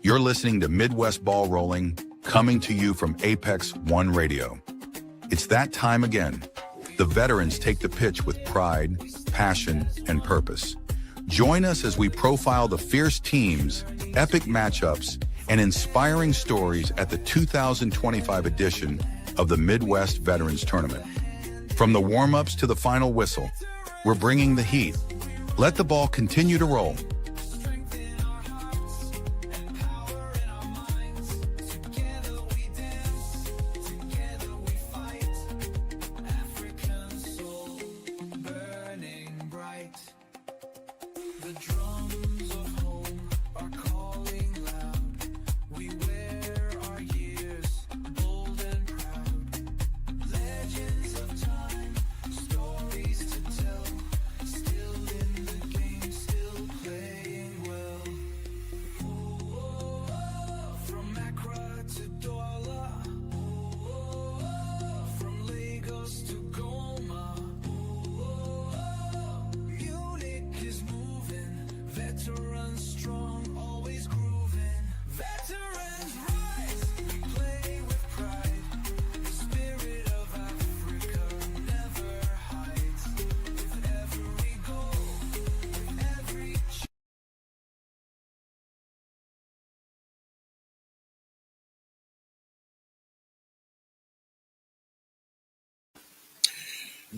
You're listening to Midwest Ball Rolling, coming to you from Apex One Radio. It's that time again. The veterans take the pitch with pride, passion, and purpose. Join us as we profile the fierce teams, epic matchups, and inspiring stories at the 2025 edition of the Midwest Veterans Tournament. From the warm-ups to the final whistle, we're bringing the heat. Let the ball continue to roll.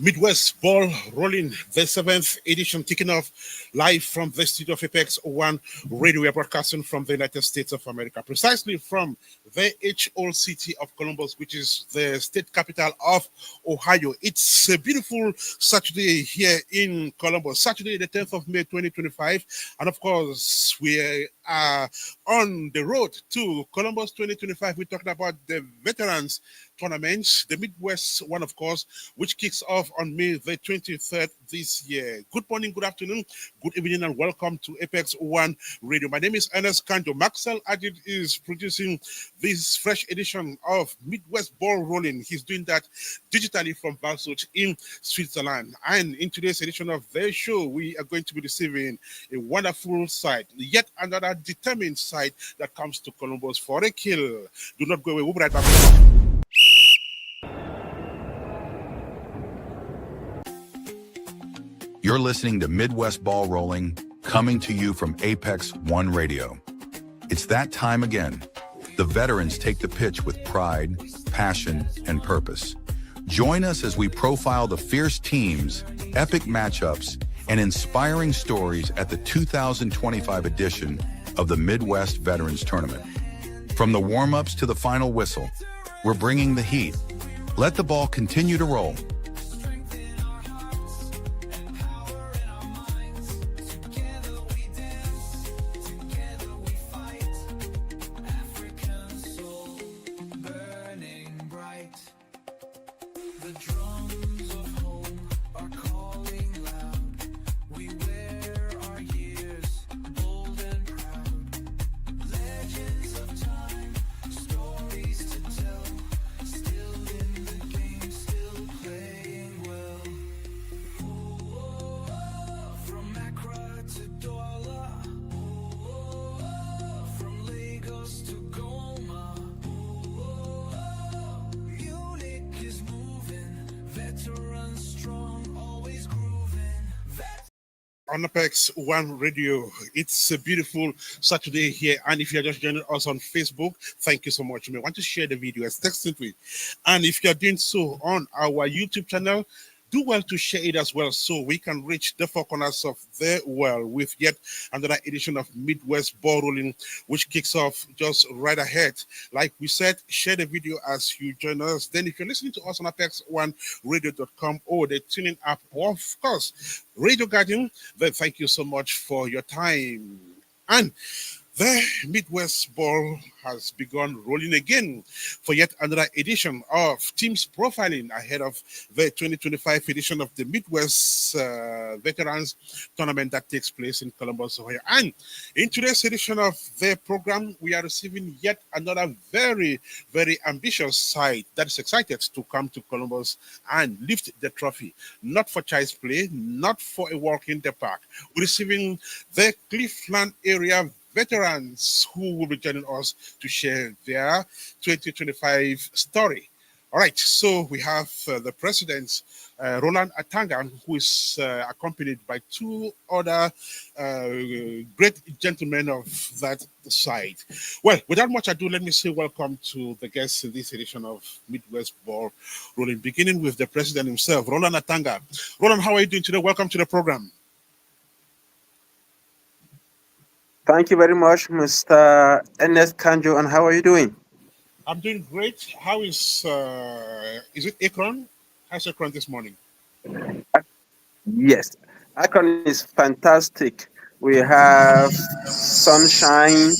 Midwest Ball Rolling, the 7th edition, kicking off live from the studio of Apex One Radio. We are broadcasting from the United States of America, precisely from the old city of Columbus, which is the state capital of Ohio. It's a beautiful Saturday here in Columbus, Saturday the 10th of May 2025. And of course, we are on the road to Columbus 2025. We're talking about the Veterans Tournaments, the Midwest one, of course, which kicks off on May the 23rd this year. Good morning, good afternoon, good evening, and welcome to Apex One Radio. My name is Ernest. Kanjo. Marcel Adig is producing this fresh edition of Midwest Ball Rolling. He's doing that digitally from Valsuch in Switzerland. And in today's edition of the show, we are going to be receiving a wonderful side, yet another determined side that comes to Columbus for a kill. Do not go away. We'll be right back. You're listening to Midwest Ball Rolling, coming to you from Apex One Radio. It's that time again. The veterans take the pitch with pride, passion, and purpose. Join us as we profile the fierce teams, epic matchups, and inspiring stories at the 2025 edition of the Midwest Veterans Tournament. From the warm-ups to the final whistle, we're bringing the heat. Let the ball continue to roll. On Apex One Radio, it's a beautiful Saturday here. And if you're just joining us on Facebook, thank you so much. You may want to share the video as text it. And if you're doing so on our YouTube channel, do well to share it as well so we can reach the four corners of the world with yet another edition of Midwest Ball Rolling, which kicks off just right ahead. Like we said, share the video as you join us. Then if you're listening to us on apex1radio.com or the tuning app, or of course, Radio Guardian, then thank you so much for your time. And the Midwest Ball has begun rolling again for yet another edition of Teams Profiling ahead of the 2025 edition of the Midwest Veterans Tournament that takes place in Columbus, Ohio. And in today's edition of the program, we are receiving yet another very, very ambitious side that is excited to come to Columbus and lift the trophy. Not for child's play, not for a walk in the park. We're receiving the Cleveland area veterans who will be joining us to share their 2025 story. All right, so we have the president, Roland Atanga, who is accompanied by two other great gentlemen of that side. Well, without much ado, let me say welcome to the guests in this edition of Midwest Ball Rolling, beginning with the president himself, Roland Atanga. Roland, how are you doing today? Welcome to the program. Thank you very much, Mr. Ernest Kanjo, and how are you doing? I'm doing great. How is it Akron? How's Akron this morning? Yes, Akron is fantastic. We have sunshine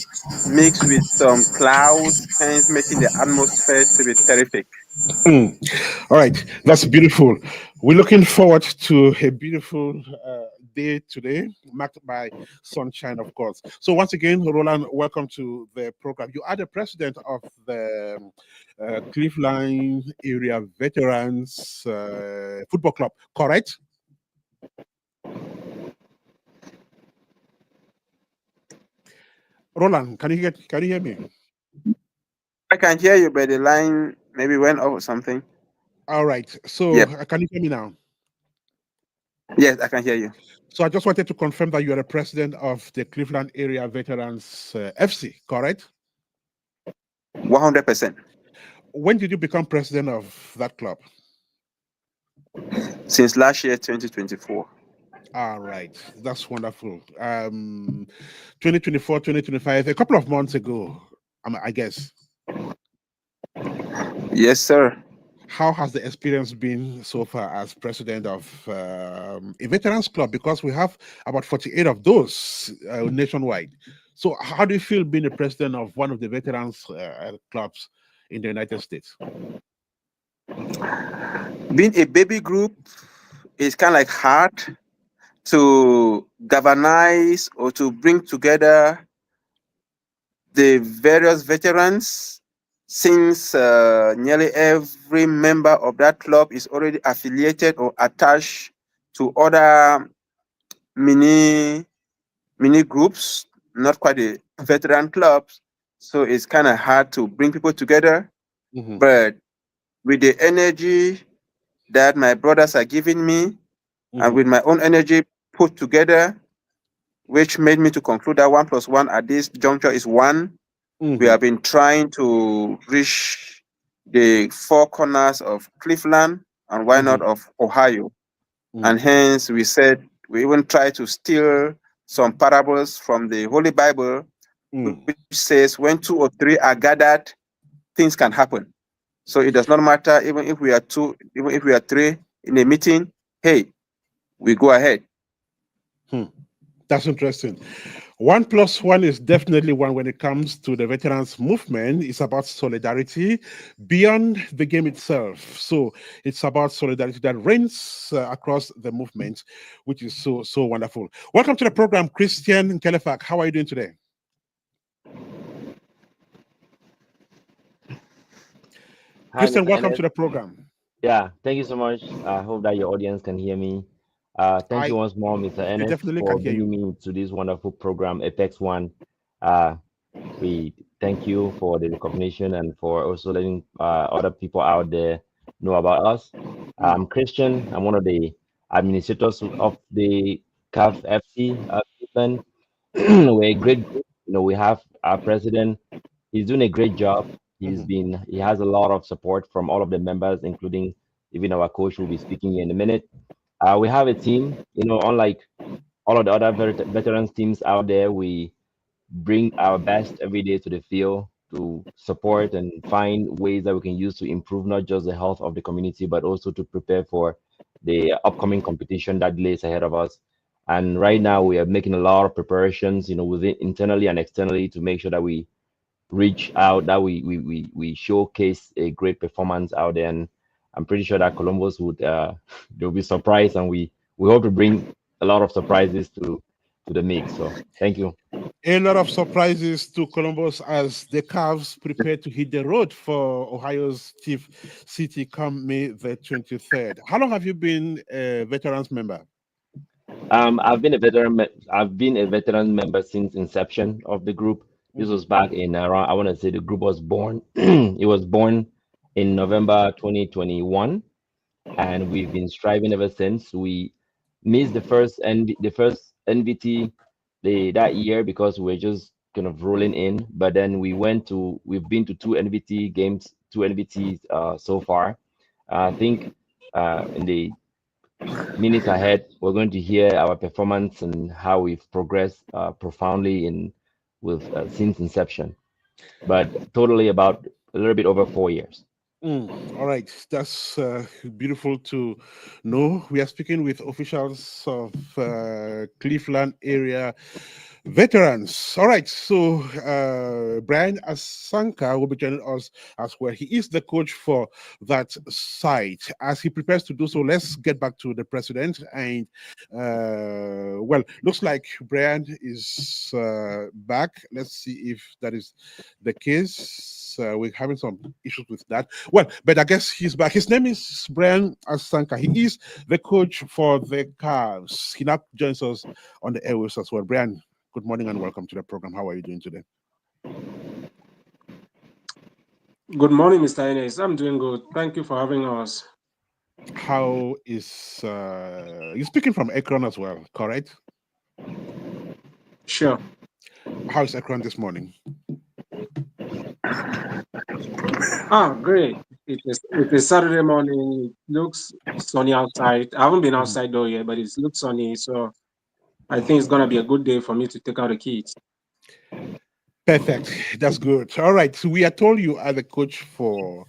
mixed with some clouds, hence making the atmosphere to be terrific. All right, that's beautiful. We're looking forward to a beautiful day today, marked by sunshine, of course. So, once again, Roland, welcome to the program. You are the president of the Cleveland Area Veterans Football Club, correct? Roland, can you hear me? I can hear you, but the line maybe went off or something. All right. So, Yep. can you hear me now? Yes, I can hear you. So I just wanted to confirm that you are the president of the Cleveland Area Veterans FC, correct? 100%. When did you become president of that club? Since last year, 2024. All right, that's wonderful. 2024, 2025, a couple of months ago, I guess. Yes, sir. How has the experience been so far as president of a veterans club? Because we have about 48 of those nationwide. So, how do you feel being the president of one of the veterans clubs in the United States? Being a baby group is kind of like hard to galvanize or to bring together the various veterans, since nearly every member of that club is already affiliated or attached to other mini groups, not quite the veteran clubs. So it's kind of hard to bring people together. Mm-hmm. But with the energy that my brothers are giving me, and with my own energy put together, which made me to conclude that 1+1 at this juncture is 1. We have been trying to reach the four corners of Cleveland and why not of Ohio. And hence we said we even try to steal some parables from the Holy Bible, which says when 2 or 3 are gathered, things can happen. So it does not matter even if we are 2, even if we are 3 in a meeting, hey, we go ahead. That's interesting. 1+1 is definitely 1 when it comes to the veterans movement. It's about solidarity beyond the game itself. So it's about solidarity that reigns across the movement, which is so wonderful. Welcome to the program, Christian Kelefak. How are you doing today? Hi, Christian, Mr. welcome Ernest. to the program. Yeah, thank you so much. I hope that your audience can hear me. Thank you once more, Mr. They Ernest, definitely for can hear bringing you. me to this wonderful program, Apex One. Uh, we thank you for the recognition and for also letting other people out there know about us. I'm Christian. I'm one of the administrators of the CAF FC Cleveland. We're a great group. We have our president. He's doing a great job. He has a lot of support from all of the members, including even our coach who will be speaking in a minute. We have a team, unlike all of the other veterans teams out there, we bring our best every day to the field to support and find ways that we can use to improve not just the health of the community, but also to prepare for the upcoming competition that lays ahead of us. And right now, we are making a lot of preparations, within internally and externally to make sure that we reach out, that we showcase a great performance out there. And I'm pretty sure that Columbus would they'll be surprised, and we hope to bring a lot of surprises to the mix. So thank you. A lot of surprises to Columbus as the Cavs prepare to hit the road for Ohio's Chief City come May the 23rd. How long have you been a veterans member? I've been a veteran. I've been a veteran member since inception of the group. This was back in around. I want to say the group was born. It was born in November 2021, and we've been striving ever since. We missed the first NVT that year because we are just kind of rolling in. But then we've been to two NVT games, two NVTs so far. I think in the minutes ahead, we're going to hear our performance and how we've progressed profoundly in with since inception. But totally about a little bit over 4 years. All right, that's beautiful to know. We are speaking with officials of Cleveland area veterans. All right, so Brian Asanka will be joining us as well. He is the coach for that site. As he prepares to do so, let's get back to the president. And well, looks like Brian is back. Let's see if that is the case. We're having some issues with that. Well, but I guess he's back. His name is Brian Asanka. He is the coach for the Cavs. He now joins us on the airwaves as well. Brian, good morning and welcome to the program. How are you doing today? Good morning, Mr. Ernest. I'm doing good. Thank you for having us. How is you're speaking from Akron as well, correct? Sure. How is Akron this morning? Great. It is Saturday morning. It looks sunny outside. I haven't been outside though yet, but it looks sunny. So I think it's going to be a good day for me to take out the kids. Perfect. That's good. All right. So we are told you are the coach for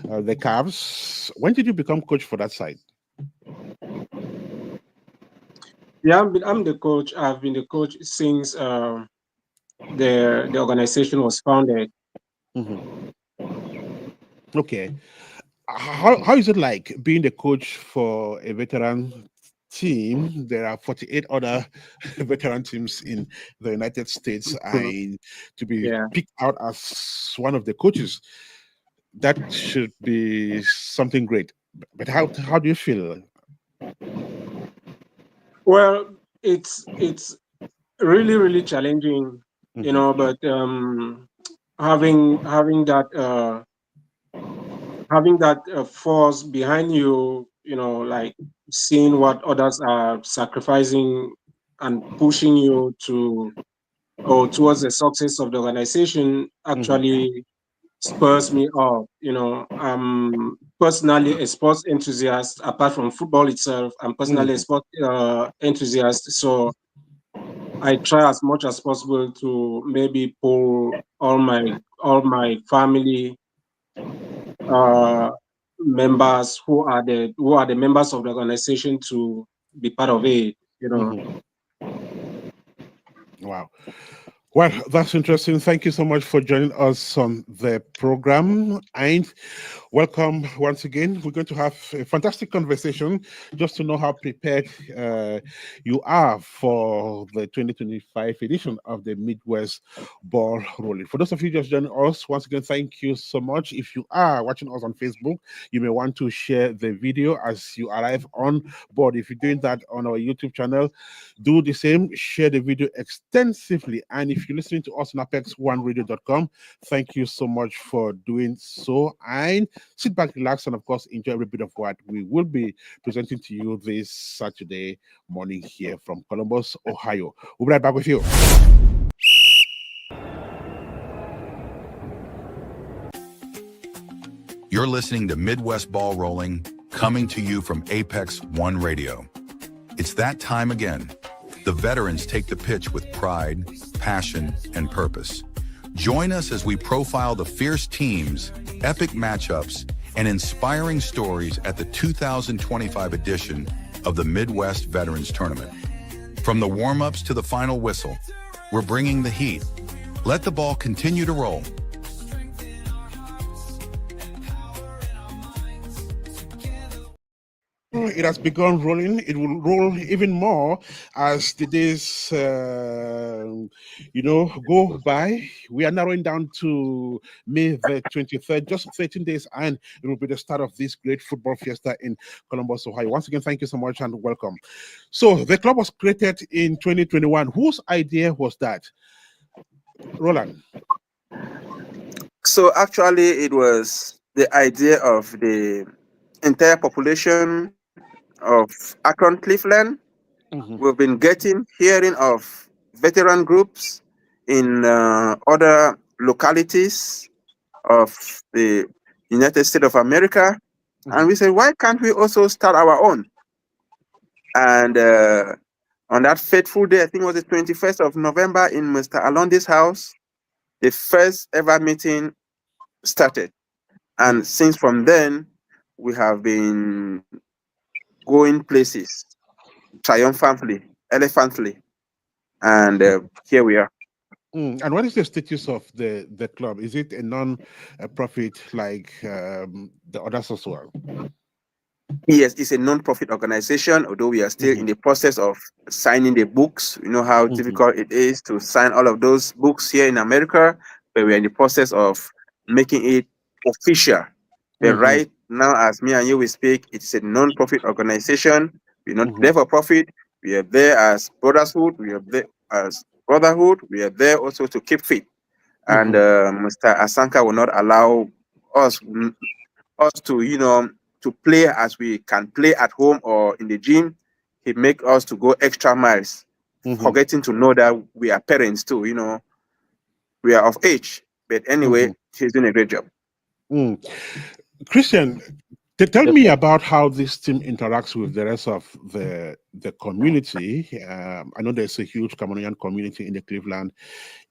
the Cavs. When did you become coach for that side? Yeah, I'm the coach. I've been the coach since the organization was founded. Okay. How is it like being the coach for a veteran team? There are 48 other veteran teams in the United States, and to be picked out as one of the coaches, that should be something great. But how do you feel? Well, it's really challenging, you know, but having that force behind you, you know, like seeing what others are sacrificing and pushing you towards the success of the organization actually spurs me up. You know, I'm personally a sports enthusiast. Apart from football itself, I'm personally a sports enthusiast. So I try as much as possible to maybe pull all my family members who are the members of the organization to be part of it. You know. Wow. Well, that's interesting. Thank you so much for joining us on the program, and welcome once again. We're going to have a fantastic conversation just to know how prepared you are for the 2025 edition of the Midwest Ball Rolling. For those of you just joining us, once again, thank you so much. If you are watching us on Facebook, you may want to share the video as you arrive on board. If you're doing that on our YouTube channel, do the same. Share the video extensively. And if you're listening to us on apex1radio.com, thank you so much for doing so. And sit back, relax, and of course, enjoy every bit of what we will be presenting to you this Saturday morning here from Columbus, Ohio. We'll be right back with you. You're listening to Midwest Ball Rolling, coming to you from Apex One Radio. It's that time again. The veterans take the pitch with pride, passion, and purpose. Join us as we profile the fierce teams, epic matchups, and inspiring stories at the 2025 edition of the Midwest Veterans Tournament. From the warm-ups to the final whistle, we're bringing the heat. Let the ball continue to roll. it has begun rolling. It will roll even more as the days, go by. We are narrowing down to May the 23rd, just 13 days, and it will be the start of this great football fiesta in Columbus, Ohio. Once again, thank you so much and welcome. So the club was created in 2021. Whose idea was that? Roland. So actually, it was the idea of the entire population of Akron, Cleveland. Mm-hmm. We've been hearing of veteran groups in other localities of the United States of America, and we said, why can't we also start our own? And on that fateful day, I think it was the 21st of November in Mr. Alondi's house, the first ever meeting started. And since from then, we have been going places triumphantly, elephantly, and here we are. And what is the status of the club? Is it a non-profit like the others as well? Yes, it's a non-profit organization, although we are still in the process of signing the books. You know how difficult it is to sign all of those books here in America, but we're in the process of making it official. But right now, as me and you we speak, it's a non-profit organization. We're not there for profit. We are there as brotherhood. We are there as brotherhood. We are there also to keep fit. And Mr. Asanka will not allow us to to play as we can play at home or in the gym. He make us to go extra miles, forgetting to know that we are parents too. We are of age. But anyway, he's doing a great job. Christian, tell me about how this team interacts with the rest of the community. I know there's a huge Cameroonian community in the Cleveland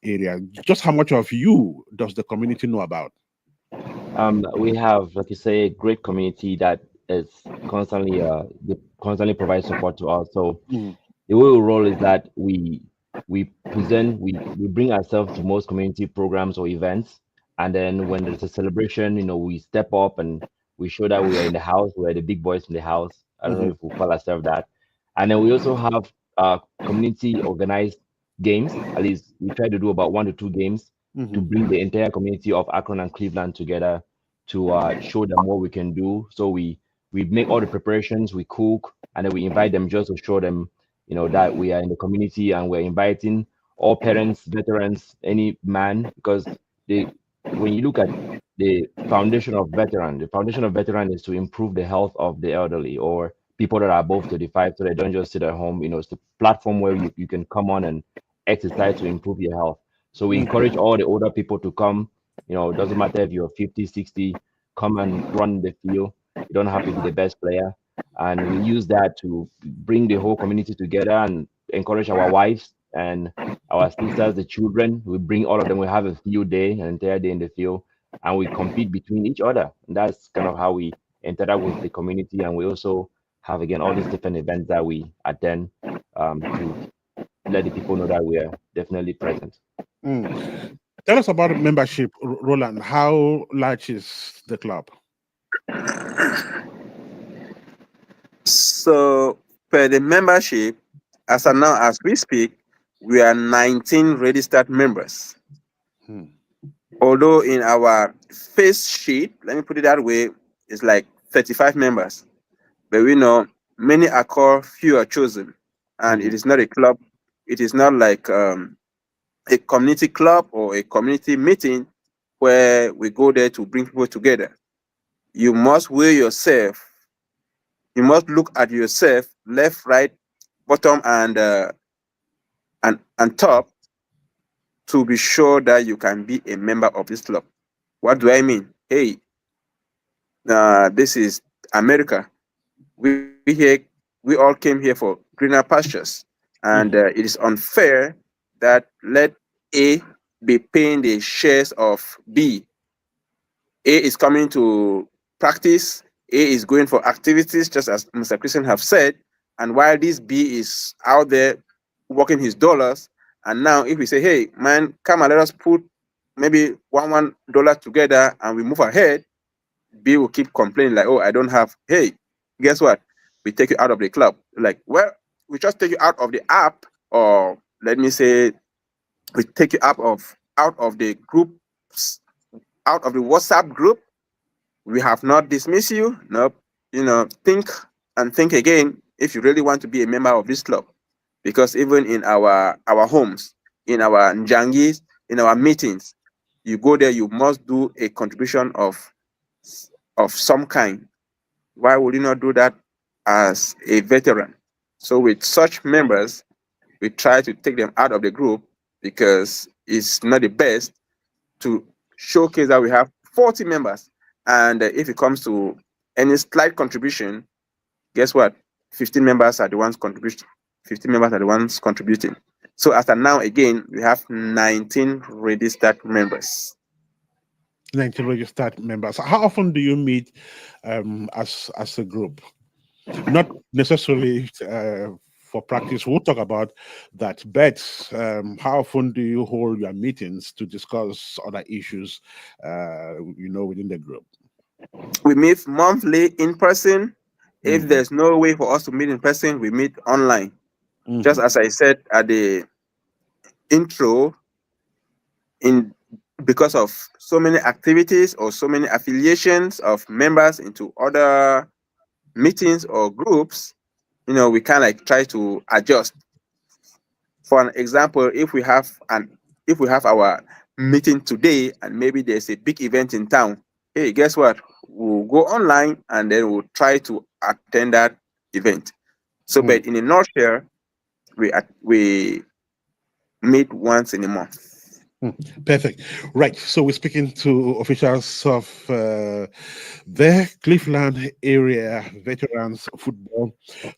area. Just how much of you does the community know about? We have, like you say, a great community that is constantly they constantly provide support to us. So the way we roll is that we bring ourselves to most community programs or events, and then when there's a celebration, we step up and we show that we are in the house, we're the big boys in the house. I don't know if we call ourselves that. And then we also have community organized games. At least we try to do about 1 to 2 games to bring the entire community of Akron and Cleveland together to show them what we can do. So we make all the preparations, we cook, and then we invite them just to show them, that we are in the community and we're inviting all parents, veterans, any man, because when you look at the foundation of veteran is to improve the health of the elderly or people that are above 35 so they don't just sit at home. It's the platform where you can come on and exercise to improve your health. So we encourage all the older people to come. It doesn't matter if you're 50, 60, come and run the field. You don't have to be the best player. And we use that to bring the whole community together and encourage our wives and our sisters, the children. We bring all of them. We have a field day, an entire day in the field, and we compete between each other. And that's kind of how we interact with the community. And we also have, again, all these different events that we attend to let the people know that we are definitely present. Tell us about membership, Roland. How large is the club? So, per the membership, as of now, as we speak, we are 19 registered members. Although in our face sheet, let me put it that way, it's like 35 members. But we know many are called, few are chosen. And it is not a club. It is not like a community club or a community meeting where we go there to bring people together. You must weigh yourself. You must look at yourself, left, right, bottom, and top, to be sure that you can be a member of this club. What do I mean? Hey, this is America. We all came here for greener pastures, and it is unfair that let A be paying the shares of B. A is coming to practice. A is going for activities, just as Mr. Christian have said. And while this B is out there working his dollars, and now if we say, hey, man, come and let us put maybe $1 together and we move ahead, B will keep complaining like, oh, I don't have. Hey, guess what? we take you out of the club. Like, well, we just take you out of the app, or let me say, we take you out of the groups, out of the WhatsApp group. We have not dismissed you. Nope. Think and think again if you really want to be a member of this club. Because even in our homes, in our njangis, in our meetings, you go there, you must do a contribution of some kind. Why would you not do that as a veteran? So with such members, we try to take them out of the group because it's not the best to showcase that we have 40 members. And if it comes to any slight contribution, guess what? 15 members are the ones contributing. 15 members are the ones contributing. So as of now, again, we have 19 registered members. 19 registered members. How often do you meet as a group? Not necessarily for practice. We'll talk about that. But how often do you hold your meetings to discuss other issues, within the group? We meet monthly in person. If there's no way for us to meet in person, we meet online. Just as I said at the intro, because of so many activities or so many affiliations of members into other meetings or groups, we can try to adjust. For an example, if we have our meeting today and maybe there's a big event in town, hey, guess what? We'll go online and then we'll try to attend that event. So, but in a nutshell, we meet once in a month. Perfect. Right. So we're speaking to officials of the Cleveland Area Veterans Football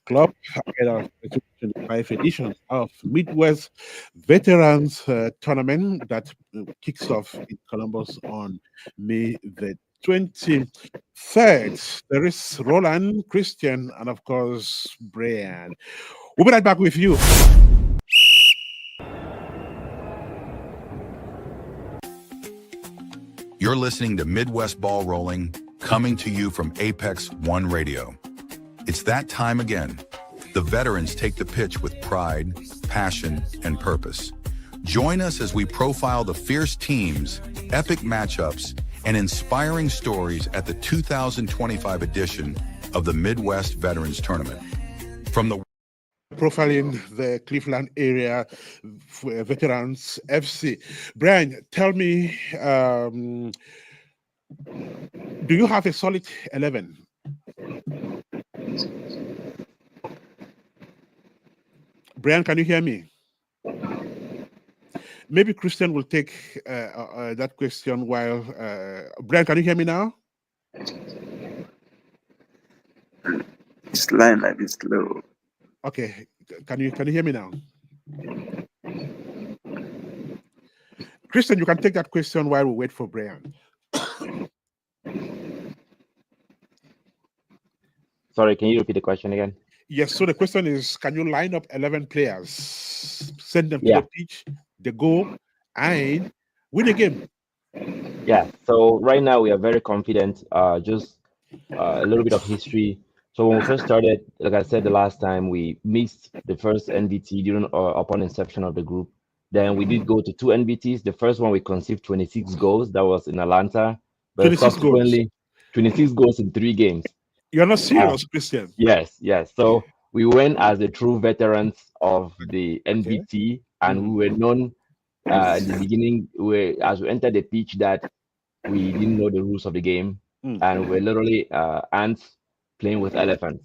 Club ahead of the 2025 edition of Midwest Veterans Tournament that kicks off in Columbus on May the 23rd. There is Roland, Christian, and of course, Brian. We'll be right back with you. You're listening to Midwest Ball Rolling, coming to you from Apex One Radio. It's that time again. The veterans take the pitch with pride, passion, and purpose. Join us as we profile the fierce teams, epic matchups, and inspiring stories at the 2025 edition of the Midwest Veterans Tournament. From the profiling the Cleveland Area Veterans FC. Brian, tell me, do you have a solid 11? Brian, can you hear me? Maybe Christian will take that question while... Brian, can you hear me now? This line might be slow. Okay, can you hear me now? Christian, you can take that question while we wait for Brian. Sorry, can you repeat the question again? Yes, so the question is, can you line up 11 players, send them to the pitch, the goal, and win a game? Yeah, so right now we are very confident. Just a little bit of history. So when we first started, like I said the last time, we missed the first NBT during upon inception of the group. Then we did go to 2 NBTs. The first one we conceived 26 goals. That was in Atlanta. But subsequently, 26 goals in 3 games. You're not serious, Christian? Yes. So we went as the true veterans of the NBT, and we were known in the beginning, as we entered the pitch, that we didn't know the rules of the game, and we're literally ants playing with elephants.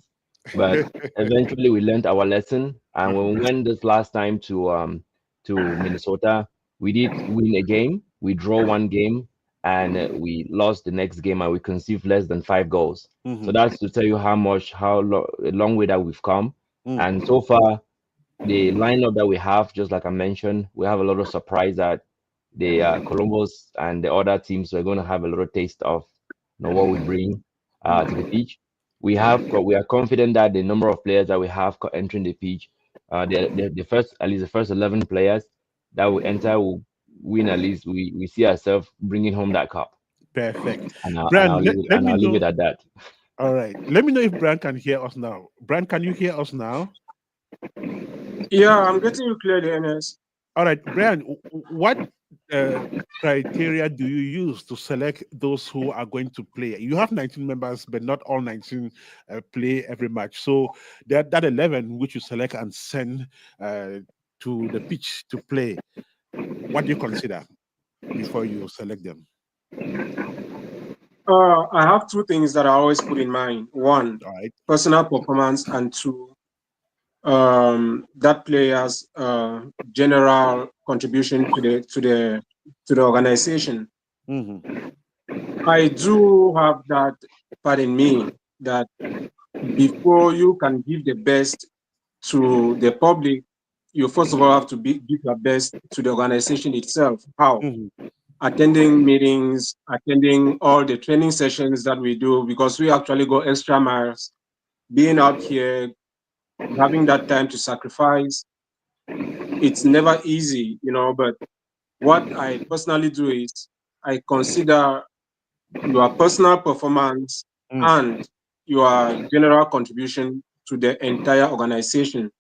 But eventually we learned our lesson, and when we went this last time to Minnesota, we did win a game. We draw 1 game, and we lost the next game, and we conceived less than 5 goals. So that's to tell you how long way that we've come. And so far, the lineup that we have, just like I mentioned, we have a lot of surprise that the Columbus and the other teams are going to have a little taste of what we bring to the pitch. We are confident that the number of players that we have entering the pitch, at least the first 11 players that will enter will win. At least we see ourselves bringing home that cup. Perfect. And Brian, I'll leave it at that. All right. Let me know if Brian can hear us now. Brian, can you hear us now? Yeah, I'm getting you clearly, Ernest. All right, Brian, what uh, criteria do you use to select those who are going to play? You have 19 members, but not all 19 play every match. So that 11 which you select and send to the pitch to play, what do you consider before you select them? I have two things that I always put in mind. One, All right. personal performance, and two, that player's general contribution to the organization. Mm-hmm. I do have that part in me that before you can give the best to the public, you first of all have to give your best to the organization itself. How? Mm-hmm. Attending meetings, attending all the training sessions that we do, because we actually go extra miles, being out here, having that time to sacrifice. It's never easy, but what I personally do is I consider your personal performance and your general contribution to the entire organization.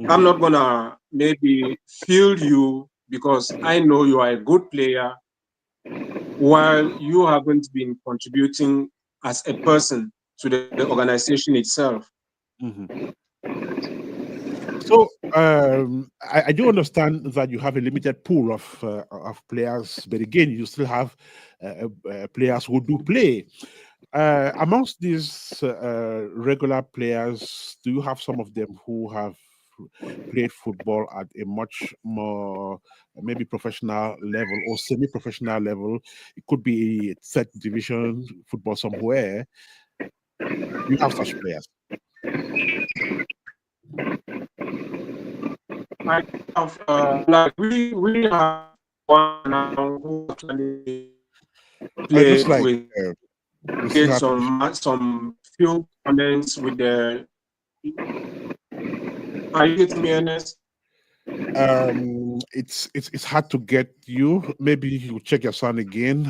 I'm not gonna maybe field you because I know you are a good player while you haven't been contributing as a person to the organization itself. Mm-hmm. So I do understand that you have a limited pool of players, but again, you still have players who do play. Amongst these regular players, do you have some of them who have played football at a much more maybe professional level or semi-professional level? It could be third division football somewhere. Do you have such players? I have like we have one now who actually It looks played like with we still did have issues. some few comments with the. Are you getting me, Ernest? It's hard to get you. Maybe you check your sound again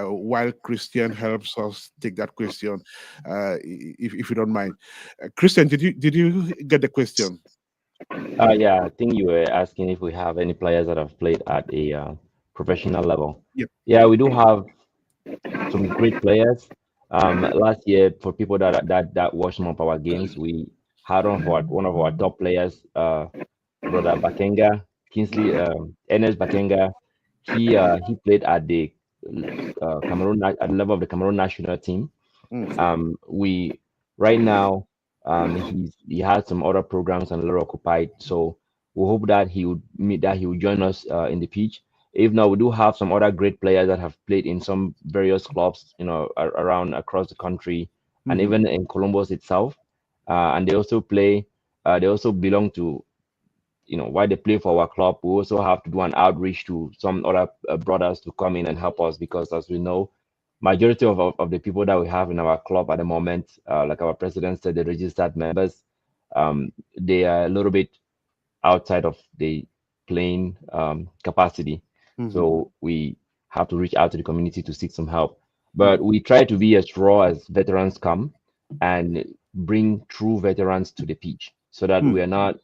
while Christian helps us take that question, if you don't mind. Christian, did you get the question? Yeah, I think you were asking if we have any players that have played at a professional level. Yep. Yeah, we do have some great players. Last year, for people that watched some of our games, we had one of our top players, brother Bakenga, Kingsley, Ernest Bakenga. He played at the at the level of the Cameroon national team. Mm, We right now, he has some other programs and a little occupied, so we hope that he would join us in the pitch. If not, we do have some other great players that have played in some various clubs, around across the country and mhm, even in Columbus itself. And they also play. They also belong to, while they play for our club. We also have to do an outreach to some other brothers to come in and help us, because, as we know, majority of the people that we have in our club at the moment, like our president said, the registered members, they are a little bit outside of the playing capacity. mhm, So we have to reach out to the community to seek some help. mm, But we try to be as raw as veterans come and bring true veterans to the pitch, so that mm, we are not,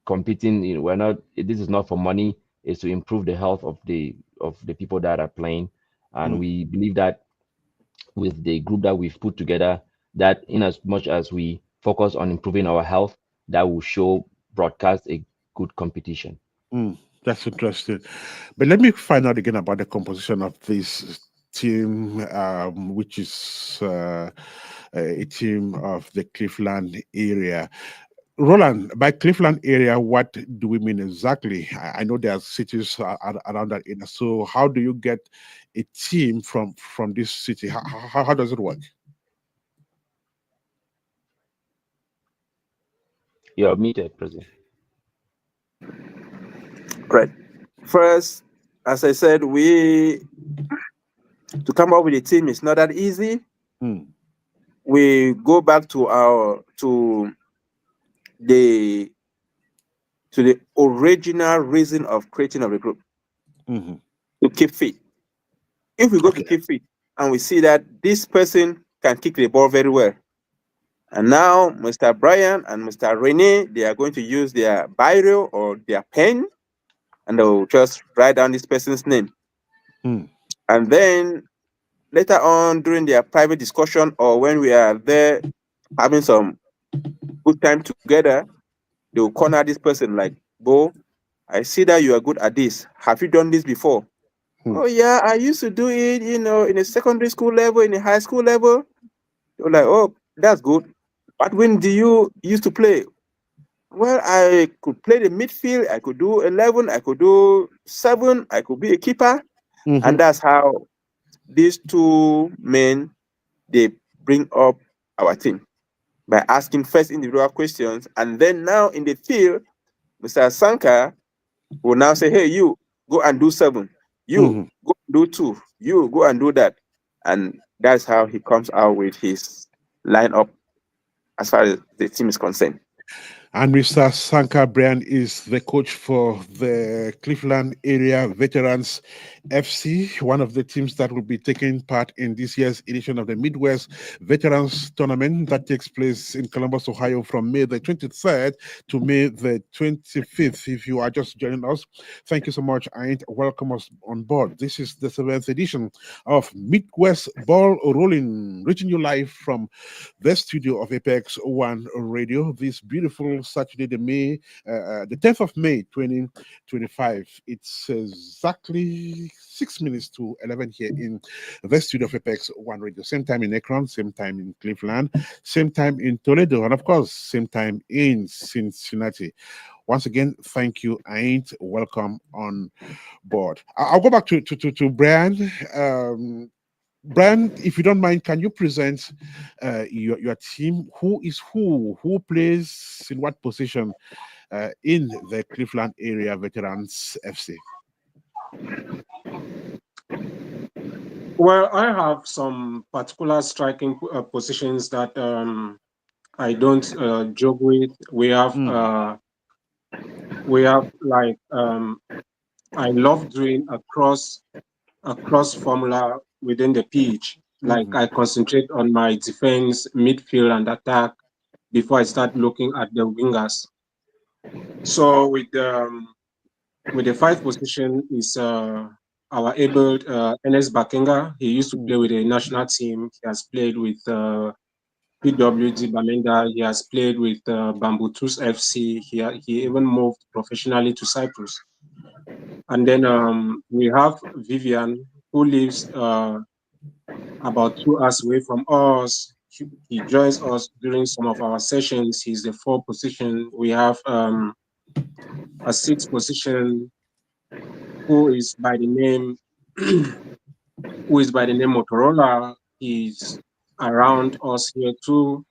competing. We're not. This is not for money. It's to improve the health of the people that are playing, and mm, we believe that with the group that we've put together, that in as much as we focus on improving our health, that will show broadcast a good competition. mm. That's interesting. But let me find out again about the composition of this team, which is a team of the Cleveland area. Roland, by Cleveland area, what do we mean exactly? I know there are cities around that area. So how do you get a team from this city? How does it work? You're muted, President. Right. First, as I said, we to come up with a team is not that easy. Mm, We go back the to the original reason of creating of the group, mhm. to keep fit. If we go to Okay. keep fit and we see that this person can kick the ball very well. And now Mr. Brian and Mr. Rene, they are going to use their biro or their pen, and they'll just write down this person's name. Hmm. And then later on during their private discussion, or when we are there having some good time together, they will corner this person like, Bo, I see that you are good at this. Have you done this before? Oh yeah, I used to do it, in a secondary school level, in a high school level. You're like, oh, that's good. But when do you used to play? Well, I could play the midfield. I could do 11. I could do 7. I could be a keeper. And that's how these two men, they bring up our team by asking first individual questions. And then now in the field, Mr. Sanka will now say, hey, you go and do 7. You go and do 2. You go and do that. And that's how he comes out with his lineup as far as the team is concerned. And Mr. Sanka Brian is the coach for the Cleveland Area Veterans FC, one of the teams that will be taking part in this year's edition of the Midwest Veterans Tournament that takes place in Columbus, Ohio from May the 23rd to May the 25th. If you are just joining us, thank you so much and welcome us on board. This is the 7th edition of Midwest Ball Rolling, reaching you live from the studio of Apex One Radio this beautiful Saturday, the 10th of May, 2025. It's exactly 6 minutes to 11 here in the studio of Apex One Radio. Same time in Akron, same time in Cleveland, same time in Toledo, and of course, same time in Cincinnati. Once again, thank you and welcome on board. I'll go back to Brian. Brian, if you don't mind, can you present your team? Who is who? Who plays in what position in the Cleveland Area Veterans FC? Well, I have some particular striking positions that I don't joke with. We have like I love doing a cross formula within the pitch. Like I concentrate on my defense, midfield, and attack before I start looking at the wingers. So with the 5 position is our able Ernest Bakenga. He used to play with the national team. He has played with PWG Bamenda. He has played with Bambutus FC. He even moved professionally to Cyprus. And then we have Vivian, who lives about 2 hours away from us. He joins us during some of our sessions. He's the 4 position. We have a 6 position who is by the name Motorola. He's around us here too.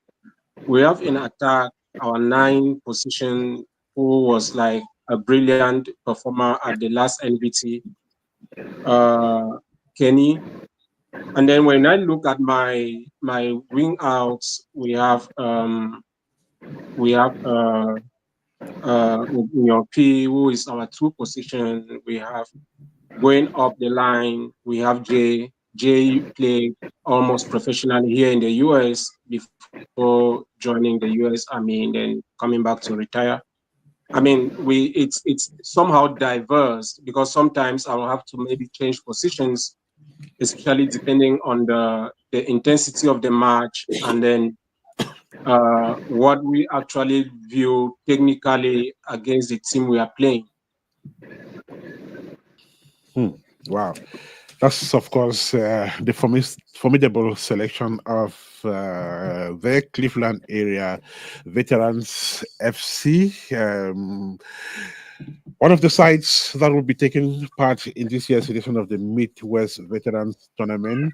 We have in attack our 9 position, who was like a brilliant performer at the last NVT, Kenny. And then when I look at my wing outs, we have P, who is our 2 position. We have going up the line, we have Jay. Jay played almost professionally here in the US before joining the US Army and then coming back to retire. I mean, it's somehow diverse because sometimes I'll have to maybe change positions, especially depending on the intensity of the match and then what we actually view technically against the team we are playing. Wow. That's, of course, the formidable selection of the Cleveland Area Veterans FC. One of the sides that will be taking part in this year's edition of the Midwest Veterans Tournament.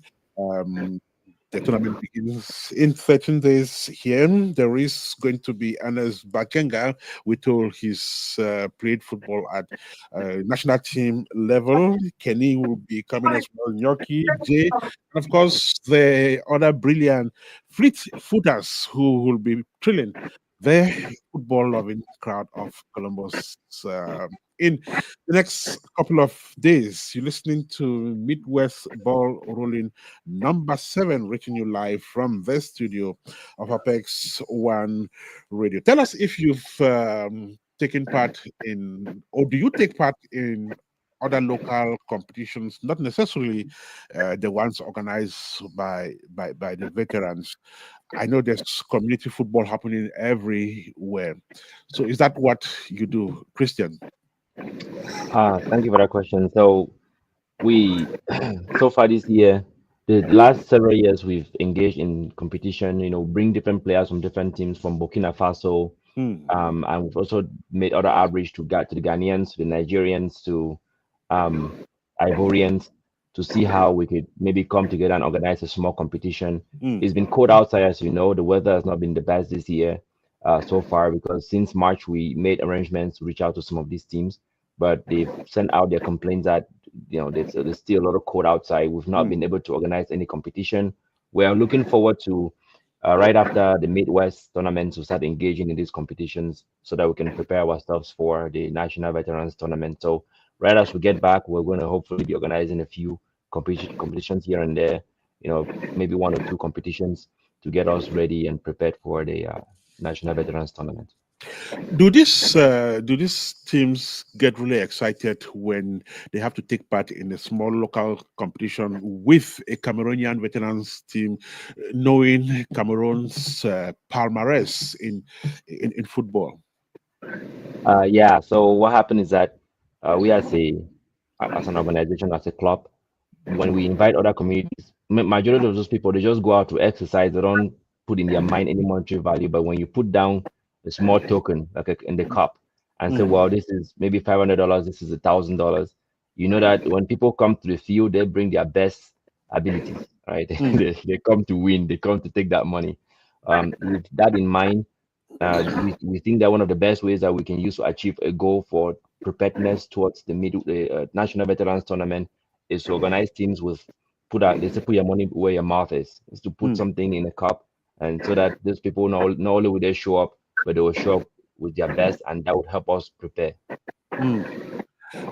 The tournament begins in 13 days here. There is going to be Ernest Bakenga. We told he's played football at national team level. Kenny will be coming as well. Nyoki, Jay, and of course the other brilliant fleet footers who will be thrilling the football-loving crowd of Columbus. In the next couple of days, you're listening to Midwest Ball Rolling number 7, reaching you live from the studio of Apex One Radio. Tell us if you've taken part in, or do you take part in other local competitions, not necessarily the ones organized by the veterans. I know there's community football happening everywhere. So is that what you do, Christian? Thank you for that question. So we so far this year, the last several years, we've engaged in competition. Bring different players from different teams from Burkina Faso, Hmm. and we've also made other outreach to the Ghanaians, to the Nigerians, to um, Ivorians, to see how we could maybe come together and organize a small competition. Hmm. It's been cold outside, as you know. The weather has not been the best this year so far, because since March we made arrangements to reach out to some of these teams, but they've sent out their complaints that there's still a lot of cold outside. We've not Hmm. been able to organize any competition. We are looking forward to right after the Midwest tournament to start engaging in these competitions so that we can prepare ourselves for the National Veterans Tournament. So right as we get back, we're going to hopefully be organizing a few competitions here and there. Maybe 1 or 2 competitions to get us ready and prepared for the National Veterans Tournament. Do these teams get really excited when they have to take part in a small local competition with a Cameroonian veterans team, knowing Cameroon's palmarès in football? Yeah. So what happened is that we as an organization, as a club, when we invite other communities, majority of those people, they just go out to exercise. They don't put in their mind any monetary value. But when you put down a small token, like in the cup, and say, Hmm. well, this is maybe $500, this is $1,000, you know that when people come to the field, they bring their best abilities, right? Hmm. They come to win, they come to take that money. With that in mind, we think that one of the best ways that we can use to achieve a goal for preparedness towards the National Veterans Tournament is to organize teams with they say put your money where your mouth is to put Hmm. something in a cup, and so that these people not only will they show up, but they will show up with their best, and that would help us prepare. Hmm.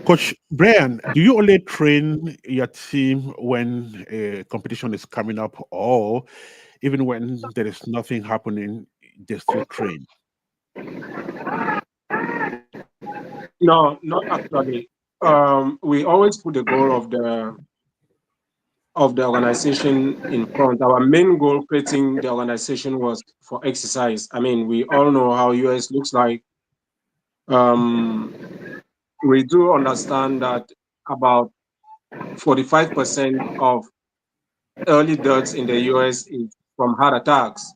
Coach Brian, do you only train your team when a competition is coming up, or even when there is nothing happening, they still train? No, not actually. We always put the goal of the organization in front. Our main goal creating the organization was for exercise. I mean, we all know how US looks like. Um, we do understand that about 45% of early deaths in the US is from heart attacks.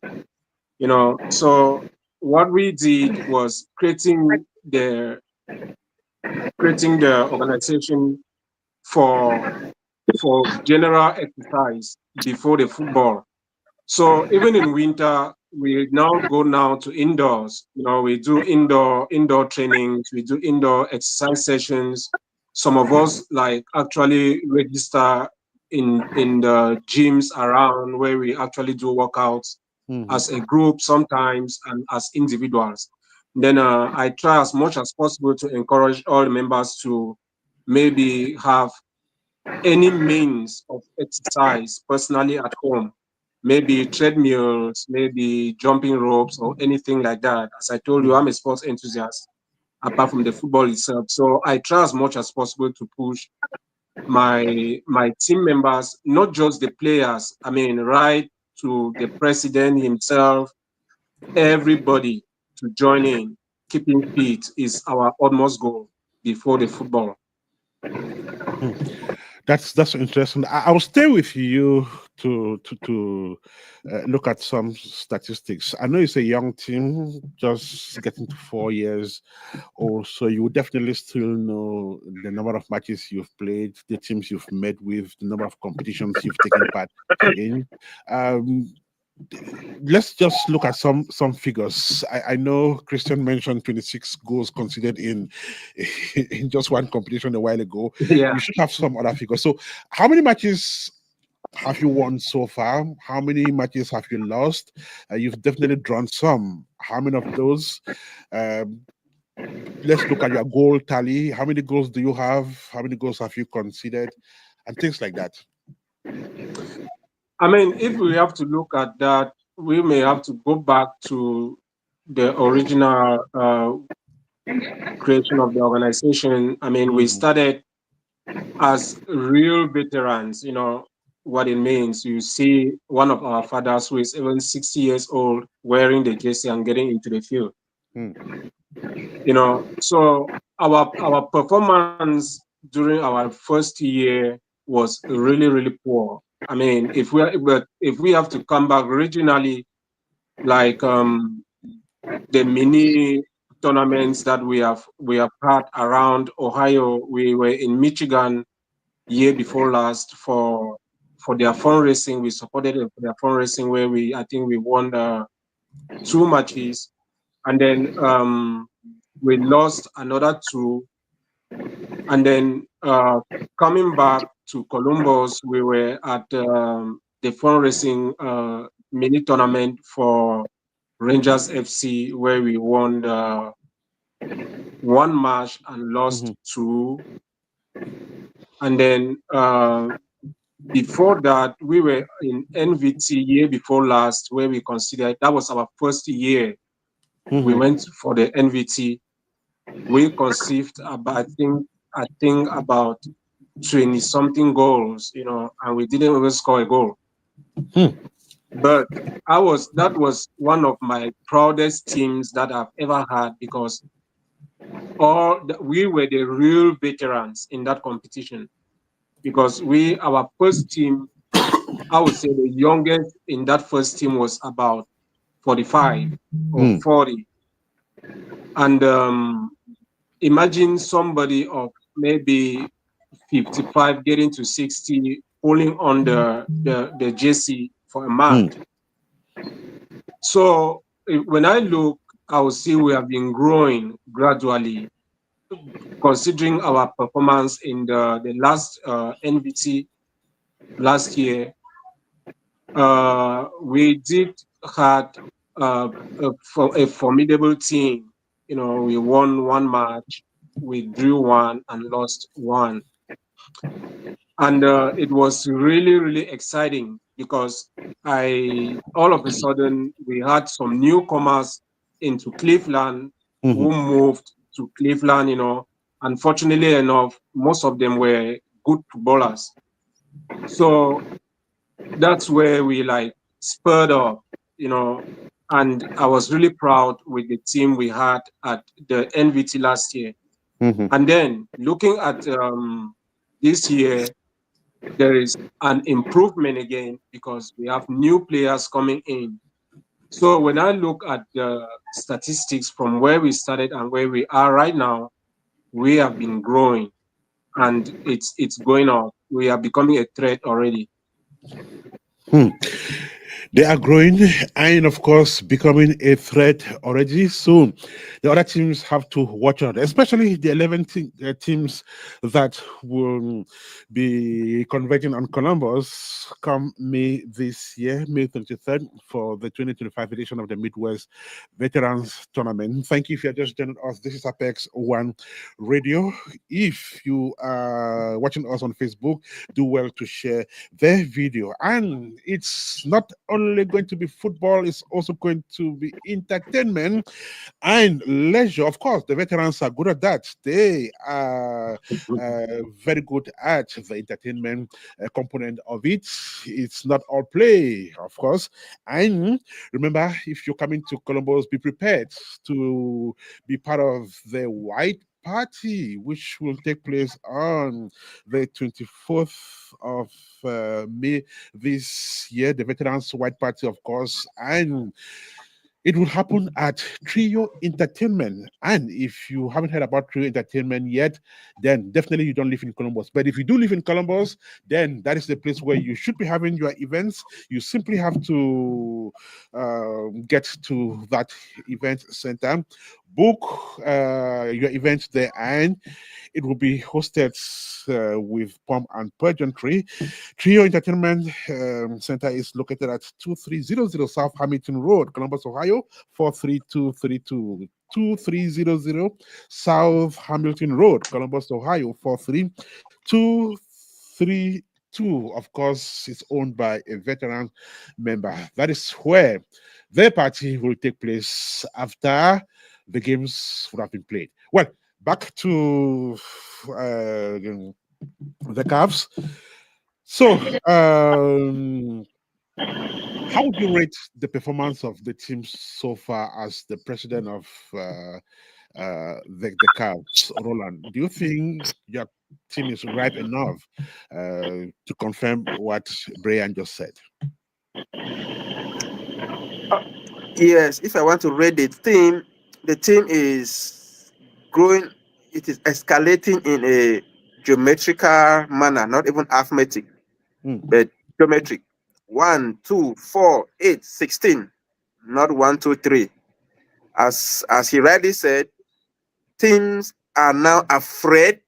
So what we did was creating the organization for general exercise before the football. So even in winter, we now go now to indoors. We do indoor trainings, we do indoor exercise sessions. Some of us like actually register in the gyms around where we actually do workouts Mhm. as a group sometimes and as individuals. Then I try as much as possible to encourage all the members to maybe have any means of exercise personally at home, maybe treadmills, maybe jumping ropes, or anything like that. As I told you, Mhm. I'm a sports enthusiast apart from the football itself. So I try as much as possible to push my team members, not just the players, I mean, right to the president himself, everybody to join in. Keeping fit is our utmost goal before the football. Hmm. That's interesting. I will stay with you to look at some statistics. I know it's a young team, just getting to 4 years old, so you would definitely still know the number of matches you've played, the teams you've met with, the number of competitions you've taken part in. Um, let's just look at some figures. I know Christian mentioned 26 goals considered in in just one competition a while ago. Yeah. You should have some other figures. So, how many matches have you won so far? How many matches have you lost? You've definitely drawn some. How many of those? Um, let's look at your goal tally. How many goals do you have? How many goals have you conceded? And things like that. I mean, if we have to look at that, we may have to go back to the original creation of the organization. I mean, we started as real veterans, you know what it means. You see one of our fathers who is even 60 years old wearing the jersey and getting into the field. Hmm. You know, so our performance during our first year was really, really poor. I mean, if we have to come back regionally, like the mini tournaments that we have had around Ohio, we were in Michigan year before last for their fundraising. We supported them for their fundraising where I think we won 2 matches, and then we lost another two, and then coming back to Columbus, we were at the fundraising mini tournament for Rangers FC where we won one match and lost two, and then before that, we were in NVT year before last, where we considered that was our first year. We went for the NVT. We conceived about I think about 20 something goals, you know, and we didn't even score a goal. But that was one of my proudest teams that I've ever had because we were the real veterans in that competition because our first team, I would say the youngest in that first team was about 45 or 40. And imagine somebody of maybe 55 getting to 60, pulling on the jersey for a month. So when I look, I will see we have been growing gradually, considering our performance in the last NVT last year. We did had a formidable team. You know, we won one match, we drew one, and lost one. And it was really, really exciting because all of a sudden we had some newcomers into Cleveland who moved to Cleveland. You know, unfortunately enough, most of them were good footballers. So that's where we like spurred up, you know, and I was really proud with the team we had at the NVT last year. And then looking at this year, there is an improvement again because we have new players coming in. So when I look at the statistics from where we started and where we are right now, we have been growing and it's going up. We are becoming a threat already. They are growing and, of course, becoming a threat already. So the other teams have to watch out, especially the 11 teams that will be converging on Columbus come May this year, May 23rd, for the 2025 edition of the Midwest Veterans Tournament. Thank you if you're just joining us. This is Apex One Radio. If you are watching us on Facebook, do well to share their video. And it's not only going to be football, it's also going to be entertainment and leisure. Of course, the veterans are good at that. They are very good at the entertainment component of it. It's not all play, of course. And remember, if you're coming to Columbus, be prepared to be part of the white party, which will take place on the 24th of May this year, the Veterans White Party, of course, and it will happen at Trio Entertainment. And if you haven't heard about Trio Entertainment yet, then definitely you don't live in Columbus. But if you do live in Columbus, then that is the place where you should be having your events. You simply have to get to that event center, book your event there, and It will be hosted with pomp and pageantry. Trio Entertainment Center is located at 2300 South Hamilton Road, Columbus, Ohio, 43232. 2300 South Hamilton Road, Columbus, Ohio, 43232. Of course, it's owned by a veteran member. That is where the party will take place after the games would have been played. Well, back to the Cavs. So, how would you rate the performance of the team so far as the president of the Cavs, Roland? Do you think your team is ripe enough to confirm what Brian just said? Yes, if I want to rate the team is growing. It is escalating in a geometrical manner, not even arithmetic, but geometric. 1, 2, 4, 8, 16, not 1, 2, 3. As he rightly said, teams are now afraid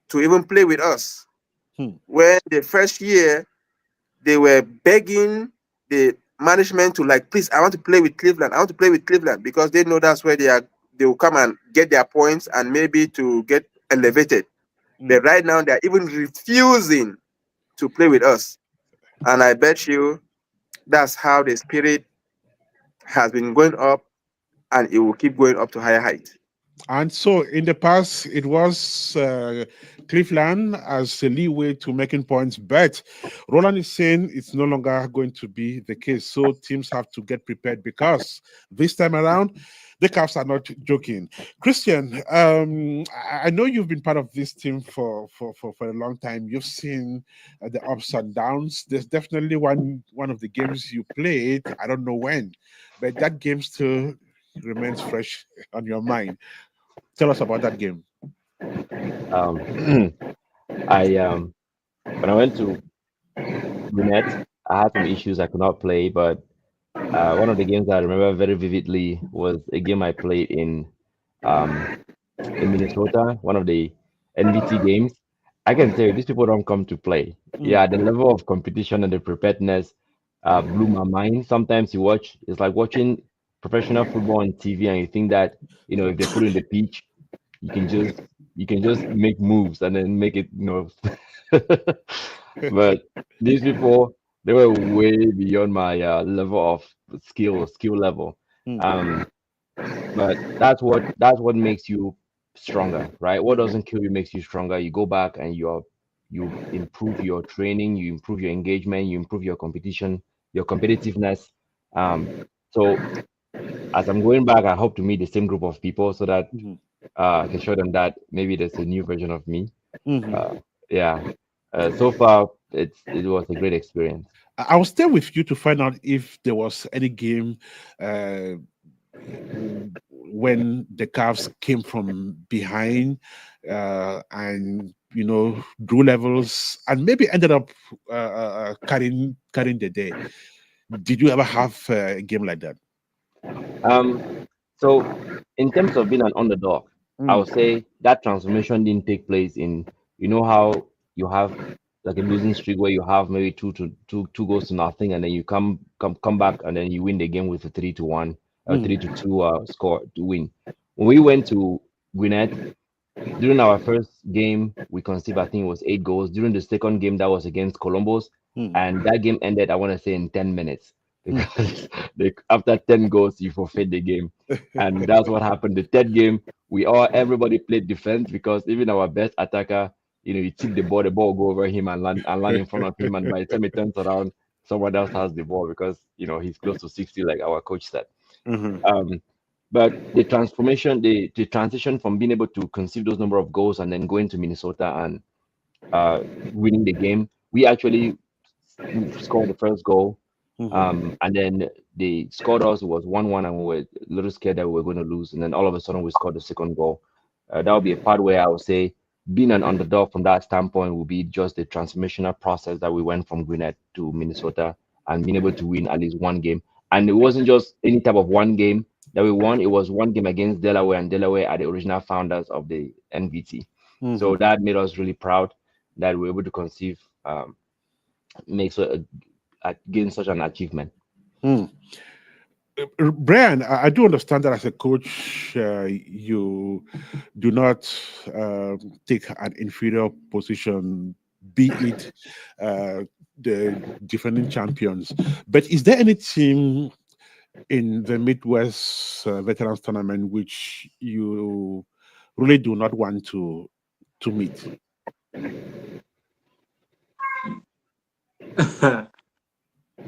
to even play with us. When the first year they were begging the management to, like, please, I want to play with Cleveland. I want to play with Cleveland, because they know that's where they will come and get their points and maybe to get elevated. But right now they're even refusing to play with us. And I bet you that's how the spirit has been going up, and it will keep going up to higher height. And so in the past, it was Cleveland as a leeway to making points, but Roland is saying it's no longer going to be the case. So teams have to get prepared, because this time around, the Cavs are not joking. Christian, I know you've been part of this team for a long time. You've seen the ups and downs. There's definitely one of the games you played, I don't know when, but that game still remains fresh on your mind. Tell us about that game. I when I went to Gwinnett, I had some issues. I could not play, but one of the games I remember very vividly was a game I played um, in Minnesota, one of the NVT games. I can tell you, these people don't come to play. Yeah, the level of competition and the preparedness blew my mind. Sometimes you watch, it's like watching professional football on TV, and you think that, if they put in the pitch, you can just make moves and then make it. But these people, they were way beyond my level of skill level. Um, but that's what makes you stronger, right? What doesn't kill you makes you stronger. You go back and you improve your training, you improve your engagement, you improve your competition, your competitiveness. So as I'm going back, I hope to meet the same group of people so that I can show them that maybe there's a new version of me. Yeah. So far, it was a great experience. I was there with you to find out if there was any game when the Cavs came from behind and drew levels and maybe ended up carrying the day. Did you ever have a game like that? So in terms of being an underdog, I would say that transformation didn't take place in, how you have like a losing streak where you have maybe two goals to nothing, and then you come back and then you win the game with a 3-1 or 3-2 score to win. When we went to Gwinnett, during our first game, we conceived, I think it was 8 goals. During the second game, that was against Columbus, and that game ended, I want to say, in 10 minutes, because after 10 goals, you forfeit the game. And that's what happened. The third game, everybody played defense, because even our best attacker, you tip the ball go over him and land in front of him, and by the time he turns around, someone else has the ball, because he's close to 60, like our coach said. But the transformation, the transition from being able to conceive those number of goals and then going to Minnesota and winning the game, we actually scored the first goal. And then they scored us. It was 1-1, and we were a little scared that we were going to lose. And then all of a sudden, we scored the second goal. That would be a part where I would say being an underdog from that standpoint would be just the transformational process that we went from Gwinnett to Minnesota and being able to win at least one game. And it wasn't just any type of one game that we won. It was one game against Delaware, and Delaware are the original founders of the NVT. So that made us really proud that we were able to conceive, make so gain such an achievement. Brian, I do understand that as a coach, you do not take an inferior position, be it the defending champions. But is there any team in the Midwest Veterans Tournament which you really do not want to meet?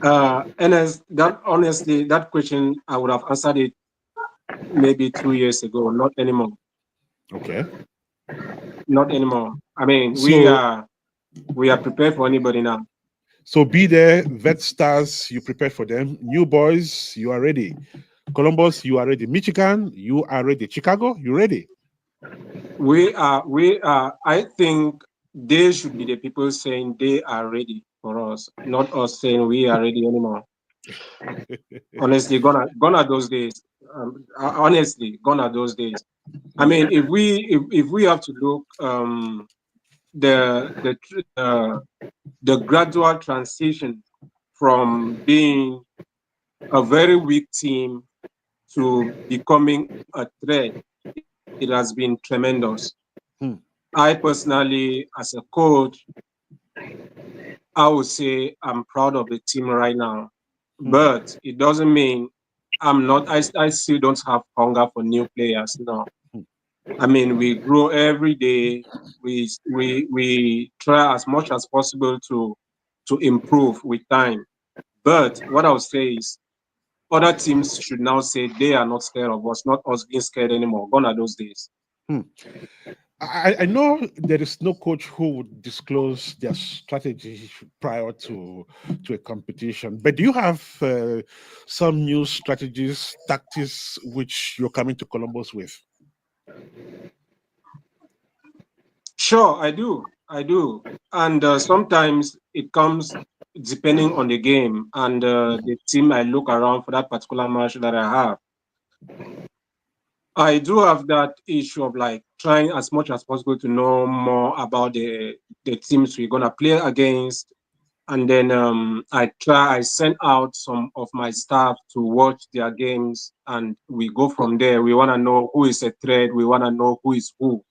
Ernest, that honestly, that question I would have answered it maybe 2 years ago. Not anymore. Okay. Not anymore. I mean, So we are prepared for anybody now. so be there, Vet Stars, you prepare for them. New Boys, you are ready. Columbus, you are ready. Michigan, you are ready. Chicago, you ready? We are. I think they should be the people saying they are ready for us, not us saying we are ready anymore. Honestly, gone are those days. Honestly, gone are those days. I mean, if we have to look the the tr- the gradual transition from being a very weak team to becoming a threat, it has been tremendous. Hmm. I personally, as a coach, I would say I'm proud of the team right now, but it doesn't mean I'm not. I still don't have hunger for new players. No, I mean we grow every day. We try as much as possible to improve with time. But what I'll say is other teams should now say they are not scared of us, not us being scared anymore. Gone are those days. I know there is no coach who would disclose their strategy prior to a competition, but do you have some new strategies, tactics which you're coming to Columbus with? Sure, I do. I do. And sometimes it comes depending on the game and the team I look around for that particular match that I have. I do have that issue of like trying as much as possible to know more about the teams we're gonna play against. And then I send out some of my staff to watch their games and we go from there. We wanna know who is a threat, we wanna know who is who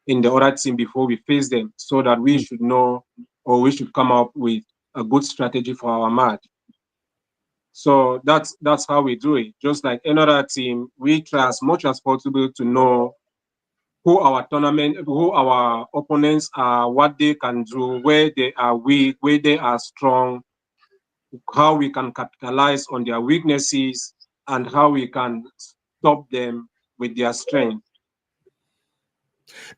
in the other team before we face them so that we should know or we should come up with a good strategy for our match. So that's how we do it. Just like another team, we try as much as possible to know who our opponents are, what they can do, where they are weak, where they are strong, how we can capitalize on their weaknesses, and how we can stop them with their strength.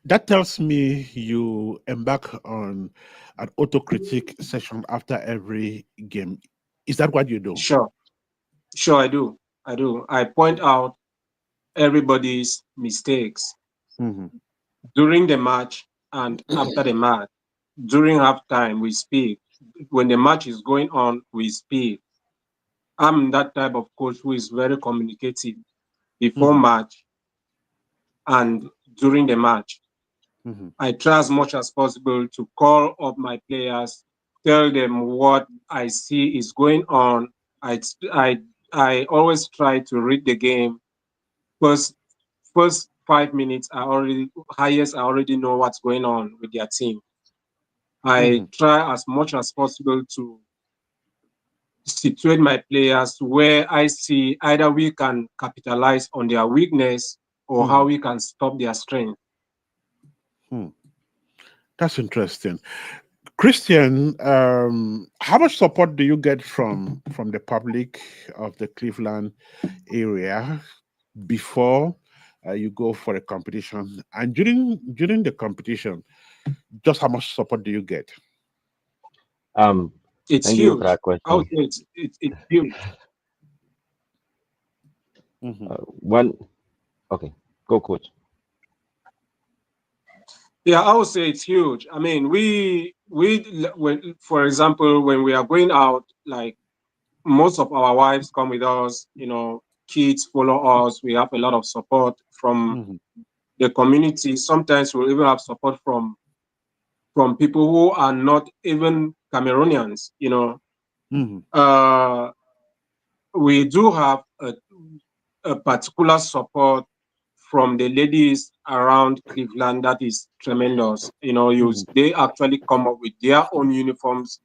That tells me you embark on an autocritic session after every game. Is that what you do? Sure, sure, I do. I do. I point out everybody's mistakes Mhm. during the match and after the match. During halftime, we speak. When the match is going on, we speak. I'm that type of coach who is very communicative before Mhm. match and during the match. Mhm. I try as much as possible to call up my players, tell them what I see is going on. I, I, I always try to read the game. First 5 minutes, I already know what's going on with their team. I Mhm. try as much as possible to situate my players where I see either we can capitalize on their weakness or how Mhm. we can stop their strength. Hmm. That's interesting. Christian, how much support do you get from the public of the Cleveland area before you go for a competition, and during the competition, just how much support do you get? Um, It's Thank you for huge. that I would question. say it's huge. Mhm. One, okay, go coach. Yeah, I would say it's huge. I mean, when, for example, when we are going out, like most of our wives come with us, kids follow us. We have a lot of support from Mhm. the community. Sometimes we'll even have support from people who are not even Cameroonians. We do have a particular support from the ladies around Cleveland that is tremendous. They actually come up with their own uniforms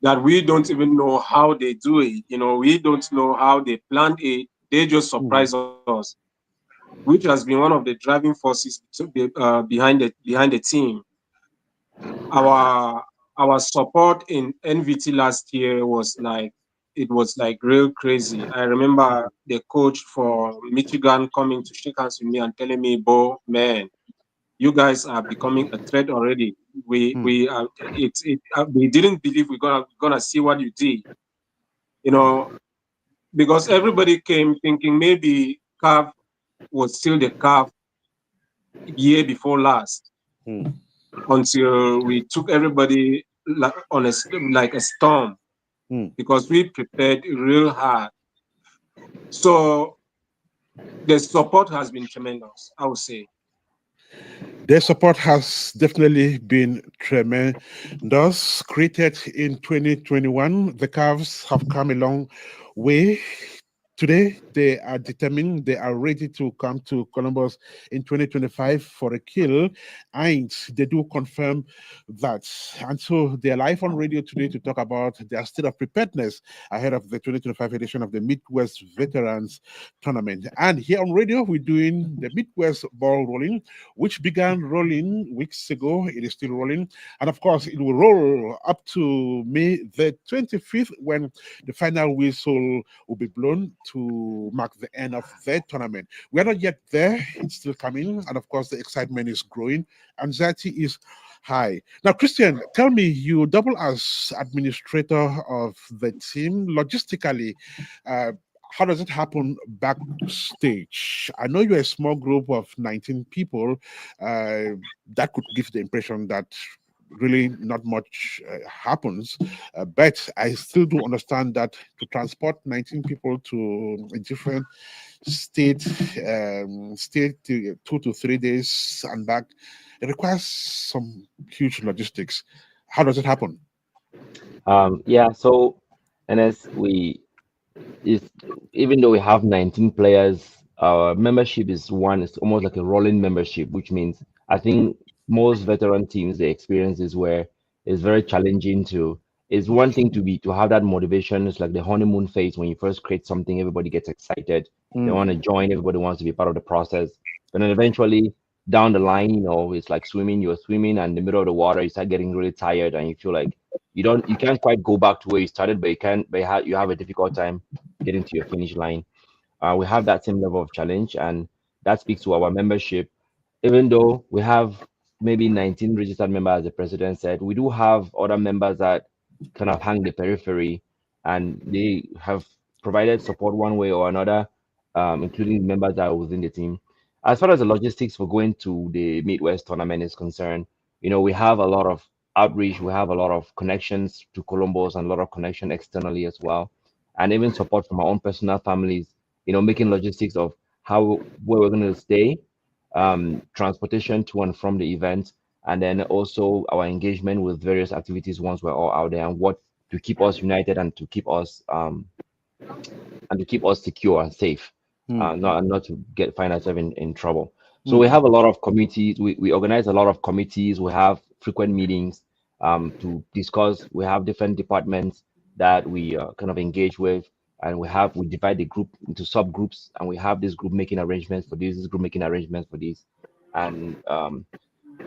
that we don't even know how they do it. We don't know how they planned it. They just surprise us, which has been one of the driving forces behind the team. Our support in NVT last year was like real crazy. I remember the coach for Michigan coming to shake hands with me and telling me, "Bo, man, you guys are becoming a threat already. We didn't believe we're gonna see what you did, because everybody came thinking maybe CAF was still the CAF year before last, until we took everybody like a storm, because we prepared real hard. So the support has been tremendous, I would say. Their support has definitely been tremendous. Created in 2021, the Cavs have come a long way. Today, they are determined, they are ready to come to Columbus in 2025 for a kill. And they do confirm that. And so they're live on radio today to talk about their state of preparedness ahead of the 2025 edition of the Midwest Veterans Tournament. And here on radio, we're doing the Midwest Ball Rolling, which began rolling weeks ago. It is still rolling. And of course, it will roll up to May the 25th, when the final whistle will be blown to mark the end of the tournament. We're not yet there, it's still coming. And of course, the excitement is growing, anxiety is high. Now, Christian, tell me, you double as administrator of the team. Logistically, how does it happen backstage? I know you're a small group of 19 people. That could give the impression that really not much happens, but I still do understand that to transport 19 people to a different state, state 2 to 3 days and back, it requires some huge logistics. How does it happen? Yeah, so Ernest, is even though we have 19 players, our membership is one. It's almost like a rolling membership, which means I think most veteran teams they experience is where it's very challenging to. It's one thing to have that motivation. It's like the honeymoon phase when you first create something, everybody gets excited. They want to join. Everybody wants to be part of the process. But then eventually down the line, it's like swimming. You're swimming and in the middle of the water, you start getting really tired and you feel like you can't quite go back to where you started, but you have a difficult time getting to your finish line. We have that same level of challenge, and that speaks to our membership. Even though we have maybe 19 registered members, as the president said, we do have other members that kind of hang the periphery, and they have provided support one way or another, including members that are within the team. As far as the logistics for going to the Midwest tournament is concerned, we have a lot of outreach, we have a lot of connections to Columbus and a lot of connection externally as well, and even support from our own personal families, making logistics of where we're going to stay, transportation to and from the event, and then also our engagement with various activities once we're all out there, and what to keep us united and to keep us secure and safe, not to find ourselves in trouble. So we have a lot of committees. We organize a lot of committees. We have frequent meetings to discuss. We have different departments that we kind of engage with, and we divide the group into subgroups, and we have this group making arrangements for this group making arrangements for this, and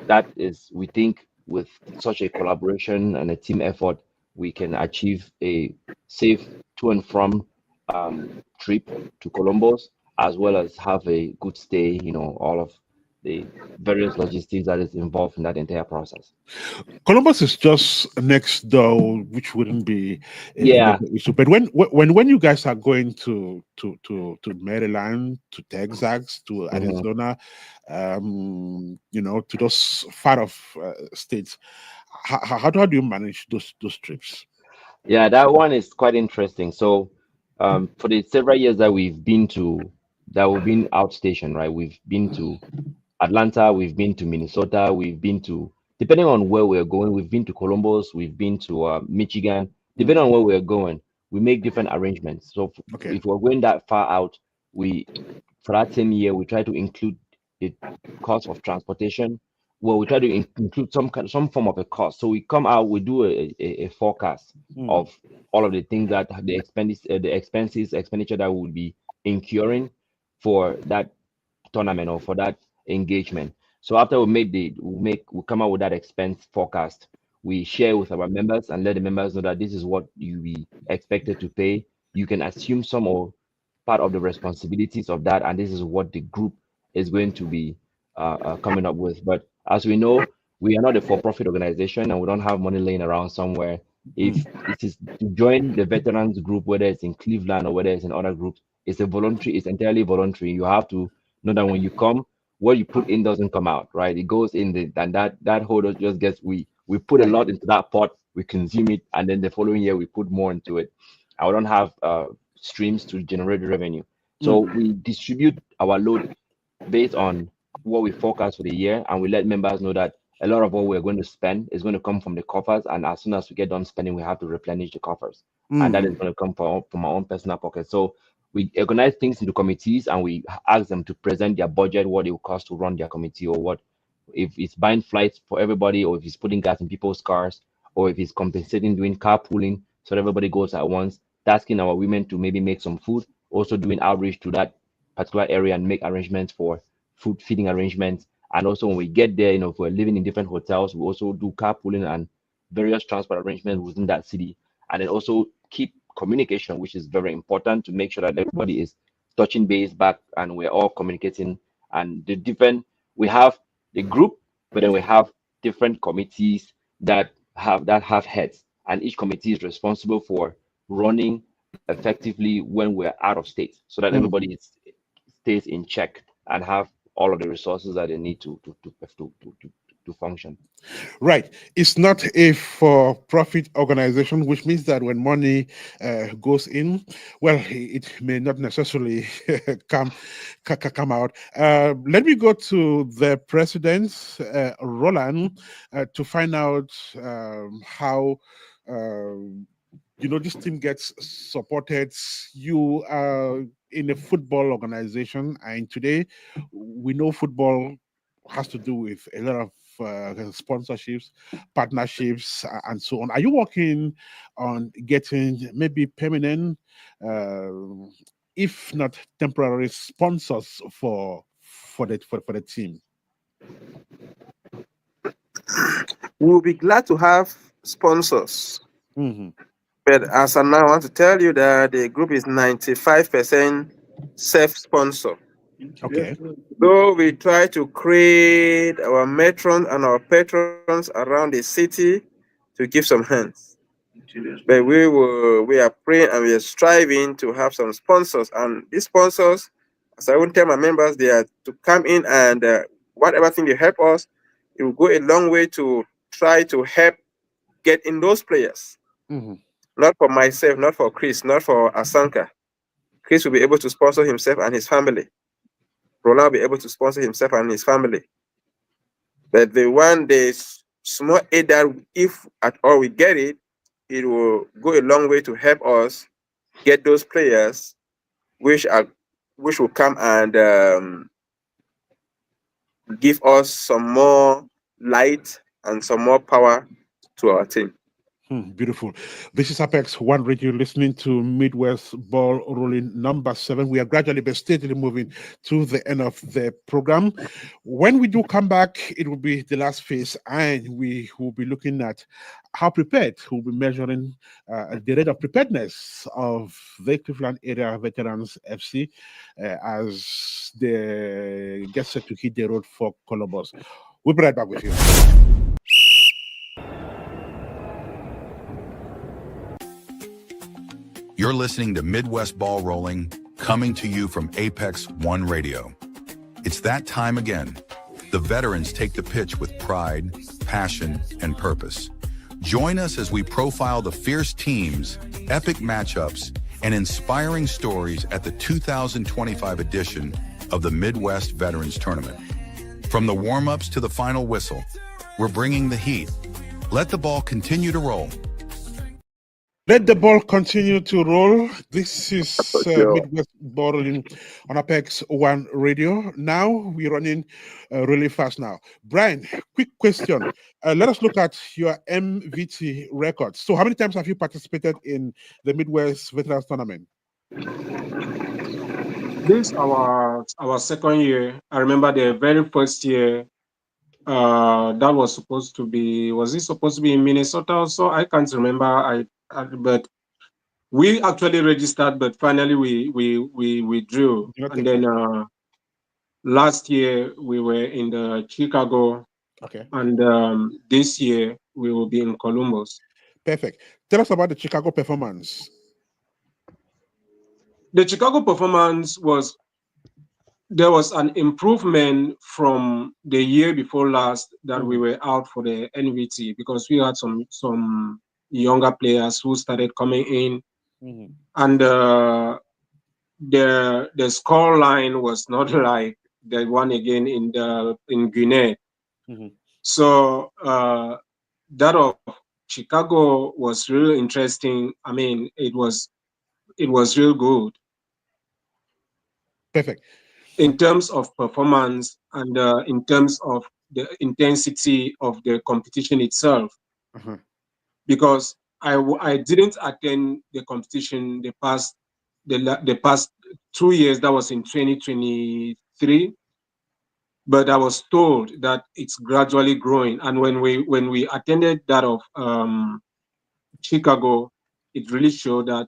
that is, we think, with such a collaboration and a team effort, we can achieve a safe to and from trip to Columbus, as well as have a good stay, all of the various logistics that is involved in that entire process. Columbus is just next door, which wouldn't be a Yeah. major issue. But when you guys are going to Maryland, to Texas, to Arizona, to those far off states, how do you manage those trips? Yeah, that one is quite interesting. So, for the several years that we've been outstation, right? We've been to Atlanta, we've been to Minnesota, we've been to, depending on where we're going, we've been to Columbus, we've been to Michigan. Depending on where we're going, we make different arrangements. So Okay. if we're going that far out, we, for that same year, we try to include the cost of transportation. Well, we try to include some form of a cost. So we come out, we do a forecast of all of the things that the expenditure that we would be incurring for that tournament or for that engagement. So after we come out with that expense forecast, we share with our members and let the members know that this is what you be expected to pay. You can assume some or part of the responsibilities of that, and this is what the group is going to be coming up with. But as we know, we are not a for-profit organization, and we don't have money laying around somewhere. If it is to join the veterans group, whether it's in Cleveland or whether it's in other groups, it's entirely voluntary. You have to know that when you come, what you put in doesn't come out, right? It goes in and that holder just gets we put a lot into that pot, we consume it, and then the following year we put more into it. I don't have streams to generate revenue. So we distribute our load based on what we forecast for the year, and we let members know that a lot of what we're going to spend is going to come from the coffers, and as soon as we get done spending, we have to replenish the coffers, and that is going to come from our own personal pocket. So we organize things into committees, and we ask them to present their budget, what it will cost to run their committee, or what if it's buying flights for everybody, or if it's putting gas in people's cars, or if it's compensating doing carpooling so that everybody goes at once, asking our women to maybe make some food, also doing outreach to that particular area and make arrangements for food feeding arrangements. And also when we get there, if we're living in different hotels, we also do carpooling and various transport arrangements within that city. And then also keep communication, which is very important to make sure that everybody is touching base back and we're all communicating. And we have the group, but then we have different committees that have heads, and each committee is responsible for running effectively when we're out of state, so that everybody stays in check and have all of the resources that they need to function. Right. It's not a for-profit organization, which means that when money goes in, well, it may not necessarily come out. Let me go to the president, Roland, to find out how this team gets supported. You are in a football organization, and today we know football has to do with a lot of sponsorships, partnerships, and so on. Are you working on getting maybe permanent, if not temporary, sponsors for the team? We'll be glad to have sponsors. But as of now, I want to tell you that the group is 95% self-sponsor. Okay. So we try to create our matrons and our patrons around the city to give some hands. But we are praying and we are striving to have some sponsors. And these sponsors, as I would tell my members, they are to come in and whatever thing they help us, it will go a long way to try to help get in those players. Not for myself, not for Chris, not for Asanka. Chris will be able to sponsor himself and his family. Roland will be able to sponsor himself and his family. But the small aid that, if at all we get it, it will go a long way to help us get those players which will come and give us some more light and some more power to our team. Beautiful. This is Apex One Radio, listening to Midwest Ball Rolling number 7. We are gradually but steadily moving to the end of the program. When we do come back, it will be the last phase, and we will be looking at how prepared. We'll be measuring the rate of preparedness of the Cleveland Area Veterans FC as they get set to hit the road for Columbus. We'll be right back with you. You're listening to Midwest Ball Rolling, coming to you from Apex One Radio. It's that time again. The veterans take the pitch with pride, passion, and purpose. Join us as we profile the fierce teams, epic matchups, and inspiring stories at the 2025 edition of the Midwest Veterans Tournament. From the warm-ups to the final whistle, we're bringing the heat. Let the ball continue to roll. Let the ball continue to roll. This is Sure. Midwest Bowling on Apex One Radio. Now we're running really fast now. Brian, quick question. Let us look at your MVT records. So how many times have you participated in the Midwest Veterans Tournament? This our second year. I remember the very first year. That was supposed to be. Was it supposed to be in Minnesota also? I can't remember. But we actually registered, but finally we withdrew. Do not And take then part. last year we were in the Chicago, Okay, and this year we will be in Columbus. perfect. Tell us about the Chicago performance. The Chicago performance was there was an improvement from the year before last that we were out for the NVT because we had some younger players who started coming in, and the score line was not like the one again in Guinea. So that of Chicago was really interesting. I mean, it was real good Perfect. in terms of performance and in terms of the intensity of the competition itself. Because I didn't attend the competition the past 2 years. That was in 2023. But I was told that it's gradually growing. And when we attended that of Chicago, it really showed that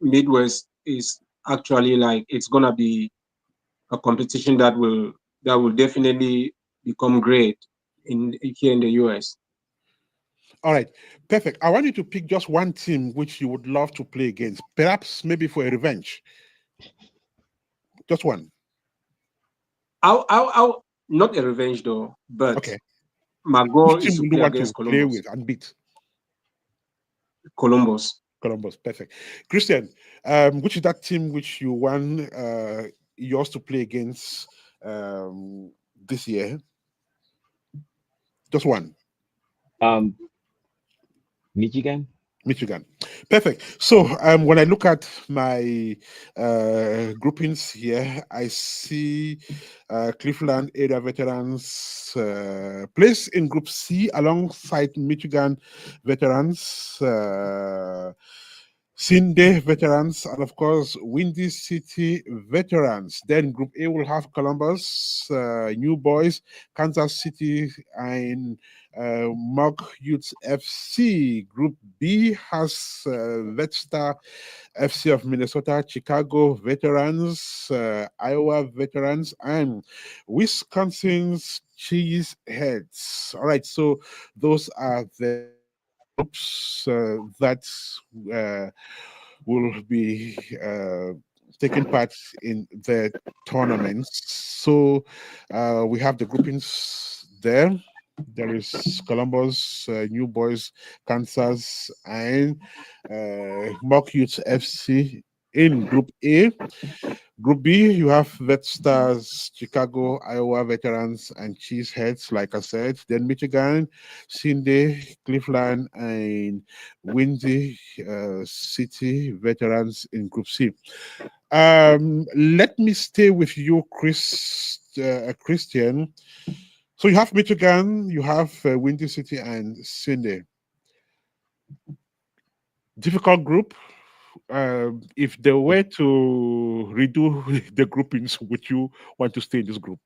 Midwest is actually like it's gonna be a competition that will definitely become great in here in the US. All right, perfect. I want you to pick just one team which you would love to play against, perhaps maybe for a revenge. Just one. I'll not a revenge though, but Okay. my Which goal team is to would you play want to against play Columbus. with and beat? Columbus. Columbus, perfect. Christian, which is that team which you want yours to play against this year? Just one. Um, Michigan. Michigan. Perfect. So when I look at my groupings here, I see Cleveland area veterans placed in Group C alongside Michigan veterans, Sinde veterans, and of course Windy City veterans. Then Group A will have Columbus, New Boys, Kansas City, and Mock Youth FC. Group B has Vetstar FC of Minnesota, Chicago veterans, Iowa veterans, and Wisconsin's Cheeseheads. All right, so those are the groups that uh, will be taking part in the tournaments. So we have the groupings there. There is Columbus, New Boys, Kansas, and Mock Youth FC in Group A. Group B, you have Vet Stars, Chicago, Iowa veterans, and Cheeseheads, like I said. Then Michigan, Cindy, Cleveland, and Windy City veterans in Group C. Let me stay with you, Christian. So you have Michigan, you have Windy City, and Cindy. Difficult group. If they were to redo the groupings, would you want to stay in this group?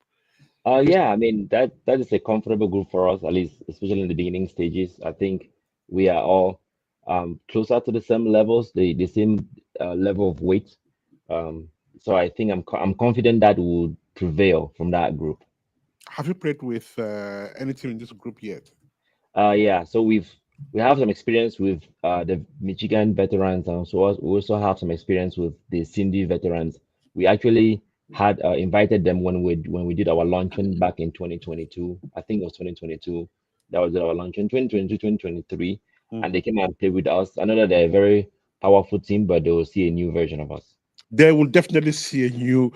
Yeah, I mean that is a comfortable group for us, at least, especially in the beginning stages. I think we are all closer to the same levels, the same level of weight. So I think I'm confident that will prevail from that group. Have you played with any team in this group yet? Yeah, so we have some experience with the Michigan veterans, and we also have some experience with the Cindy veterans. We actually had invited them when we did our luncheon back in 2022. I think it was 2022. That was our luncheon 2022, 2023, and they came and played with us. I know that they're a very powerful team, but they will see a new version of us. they will definitely see a new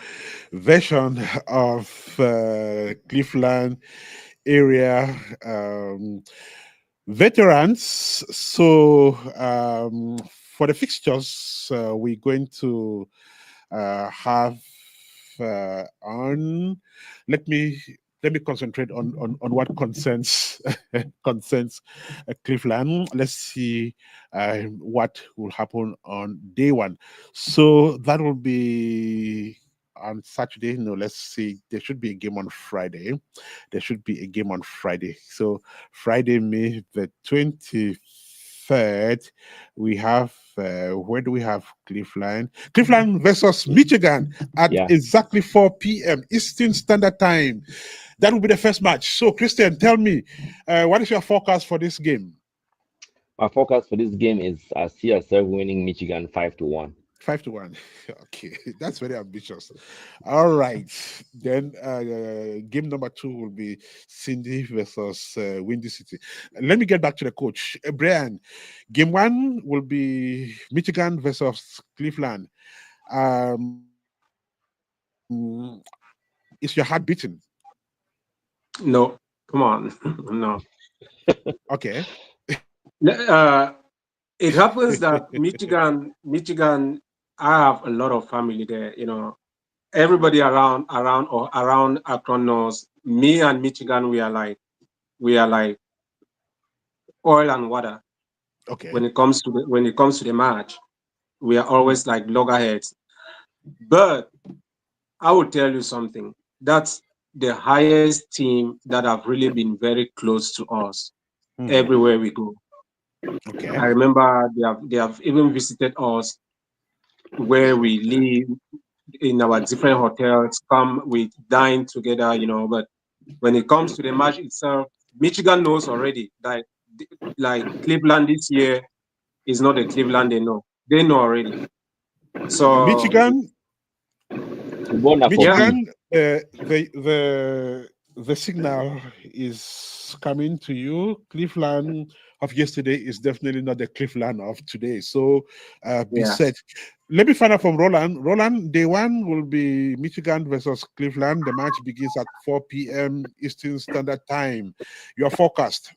version of Cleveland area veterans. So for the fixtures, we're going to have on. Let me concentrate on what concerns concerns Cleveland. Let's see what will happen on day one. So that will be on Saturday. No, let's see. There should be a game on Friday. There should be a game on Friday. So Friday, May the 23rd, we have where do we have Cleveland? Cleveland versus Michigan at Yeah. exactly 4 p.m. Eastern Standard Time. That will be the first match. So, Christian, tell me, what is your forecast for this game? My forecast for this game is I see ourselves winning Michigan 5-1. 5-1. Okay, that's very ambitious. All right, then game number 2 will be Cindy versus Windy City. Let me get back to the coach, Brian. Game 1 will be Michigan versus Cleveland. Is your heart beating? No, come on, no. Okay. Uh, it happens that Michigan, I have a lot of family there. Everybody around Akron knows me and Michigan. We are like oil and water Okay. when it comes to the match. We are always like loggerheads. But I will tell you something. That's the highest team that have really been very close to us Mhm. everywhere we go. Okay. I remember they have even visited us where we live in our different hotels. Come, we dine together. But when it comes to the match itself, Michigan knows already that like Cleveland this year is not the Cleveland they know. They know already. So Michigan, Football for yeah, P. Michigan, the signal is coming to you. Cleveland of yesterday is definitely not the Cleveland of today. So be yeah. set. Let me find out from Roland. Roland, day one will be Michigan versus Cleveland. The match begins at 4 p.m. Eastern Standard Time. Your forecast.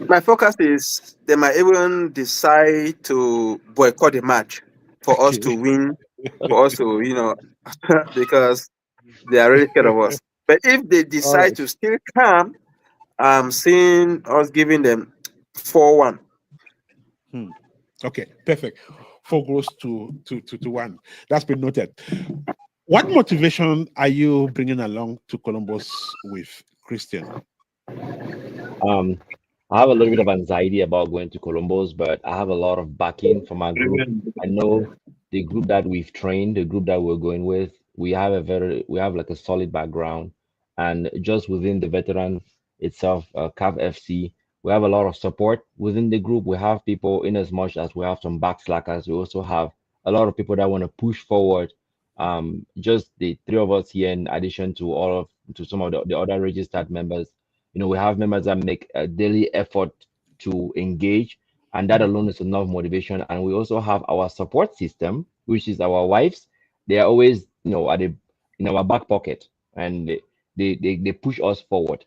My focus is they might even decide to boycott the match for us Okay. to win, for us to, because they are really scared of us. But if they All decide right. to still come, I'm seeing us giving them 4-1. Hmm. Okay, perfect. 4 goes to 1. That's been noted. What motivation are you bringing along to Columbus with Christian? Um, I have a little bit of anxiety about going to Columbus, but I have a lot of backing from our group. I know the group that we've trained, the group that we're going with, we have like a solid background, and just within the veteran itself, CAV FC, we have a lot of support within the group. We have people, in as much as we have some backslackers, we also have a lot of people that want to push forward. Just the three of us here, in addition to to some of the other registered members, we have members that make a daily effort to engage, and that alone is enough motivation. And we also have our support system, which is our wives. They are always, in our back pocket, and they push us forward.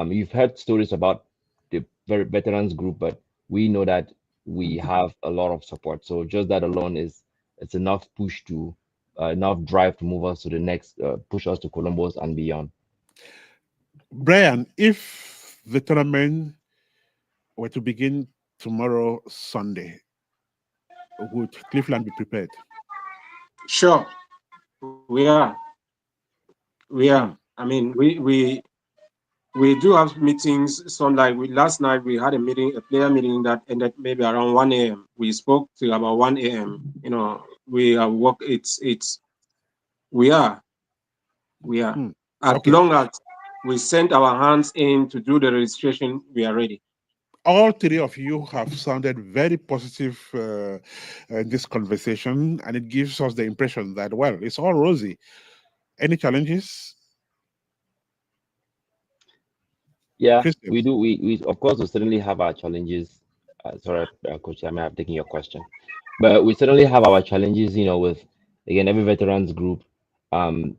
You've heard stories about the very veterans group, but we know that we have a lot of support. So just that alone it's enough push to enough drive to move us to the next, push us to Columbus and beyond. Brian, if the tournament were to begin tomorrow, Sunday, would Cleveland be prepared? Sure, we are. Hmm. I mean, we do have meetings. Some like last night we had a player meeting that ended maybe around 1 a.m. We spoke till about 1 a.m. We are work. It's we are we are Hmm. as Okay. long as we send our hands in to do the registration, we are ready. All three of you have sounded very positive in this conversation, and it gives us the impression that, well, it's all rosy. Any challenges, Yeah, Christian? we do. We of course we certainly have our challenges. Sorry, Coach, I may have taken your question. But we certainly have our challenges, with again every veterans group. Um,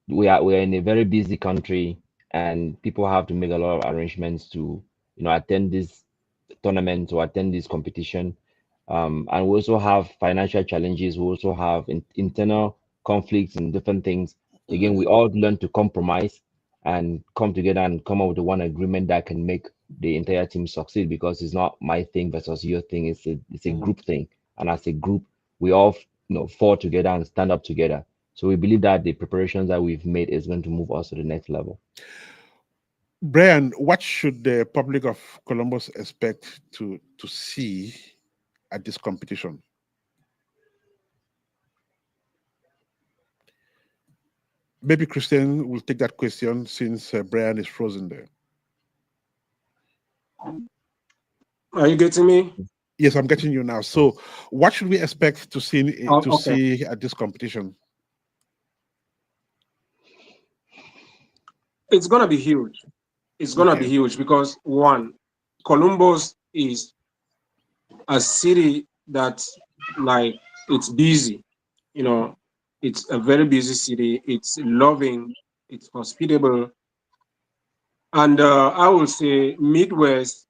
we are in a very busy country, and people have to make a lot of arrangements to attend this tournament or attend this competition. And we also have financial challenges. We also have internal conflicts and different things. Again, we all learn to compromise and come together and come up with one agreement that can make the entire team succeed, because it's not my thing versus your thing. It's a Mhm. group thing, and as a group, we all fall together and stand up together. So we believe that the preparations that we've made is going to move us to the next level. Brian, what should the public of Columbus expect to see at this competition? Maybe Christian will take that question since Brian is frozen there. Are you getting me? Yes, I'm getting you now. So, what should we expect Oh, to okay. see at this competition? It's gonna be huge. It's gonna be Okay. huge because one, Columbus is a city that like it's busy. You know, it's a very busy city. It's loving. It's hospitable, and I would say Midwest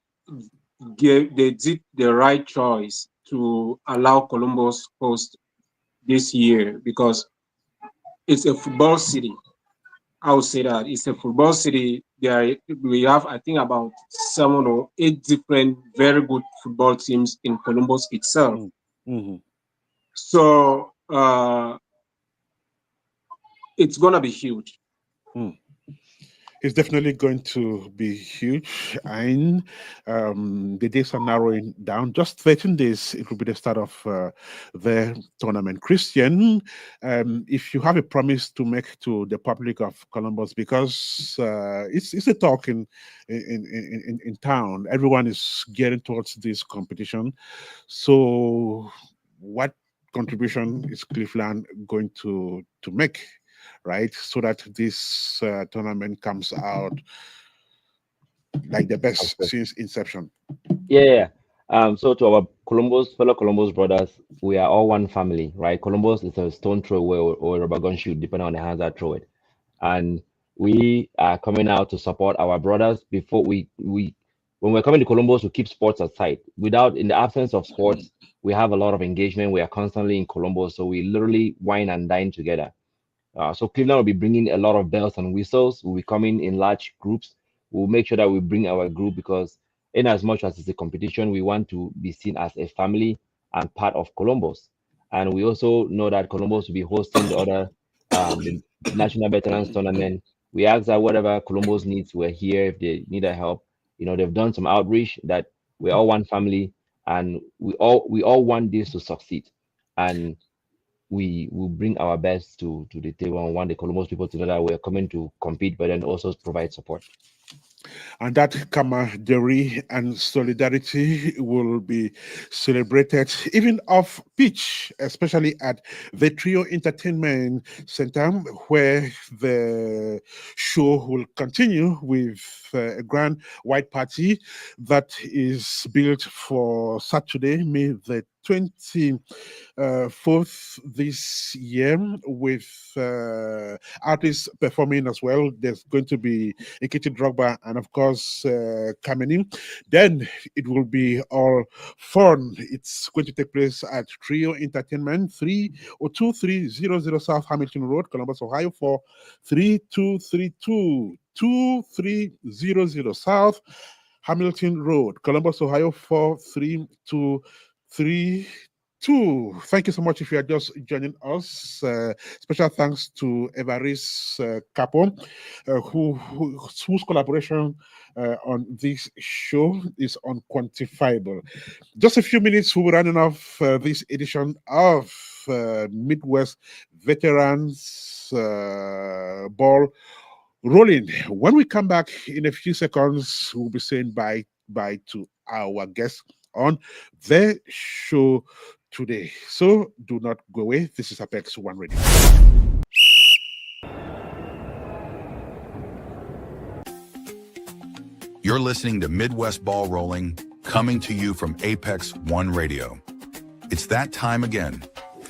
they did the right choice to allow Columbus host this year because it's a football city. I would say that it's a football city. We have, I think, about 7 or 8 different very good football teams in Columbus itself. Mm-hmm. So it's gonna be huge. It's definitely going to be huge. And the days are narrowing down. Just 13 days, it will be the start of the tournament. Christian, if you have a promise to make to the public of Columbus, because it's a talk in town, everyone is getting towards this competition. So, what contribution is Cleveland going to make, right, so that this tournament comes out like the best Okay. since inception? Yeah. Yeah. So to our fellow Columbus brothers, we are all one family, right? Columbus is a stone throw away or a rubber gun shoot, depending on the hands that throw it. And we are coming out to support our brothers. Before we when we're coming to Columbus, we keep sports aside. In the absence of sports, we have a lot of engagement. We are constantly in Columbus, so we literally wine and dine together. So Cleveland will be bringing a lot of bells and whistles. We'll be coming in large groups. We'll make sure that we bring our group, because in as much as it's a competition, we want to be seen as a family and part of Columbus. And we also know that Columbus will be hosting the National Veterans Tournament. We ask that whatever Columbus needs, we're here if they need our help. They've done some outreach that we're all one family, and we all want this to succeed. And we will bring our best to the table and want the Columbus people to know that we're coming to compete, but then also provide support. And that camaraderie and solidarity will be celebrated even off pitch, especially at the Trio Entertainment Center, where the show will continue with a grand white party that is built for Saturday, May the 24th this year, with artists performing as well. There's going to be Ekiti Drogba and, of course, Kameni. Then it will be all fun. It's going to take place at Trio Entertainment, 302-300 South Hamilton Road, Columbus, Ohio, for 3232-2300 South Hamilton Road, Columbus, Ohio, 43232. Thank you so much if you are just joining us. Special thanks to Evaris Capo, whose collaboration on this show is unquantifiable. Just a few minutes, we'll be running off this edition of Midwest Veterans Ball rolling. When we come back in a few seconds, we'll be saying bye to our guests on the show today. So do not go away. This is Apex One Radio. You're listening to Midwest Ball Rolling, coming to you from Apex One Radio. It's that time again.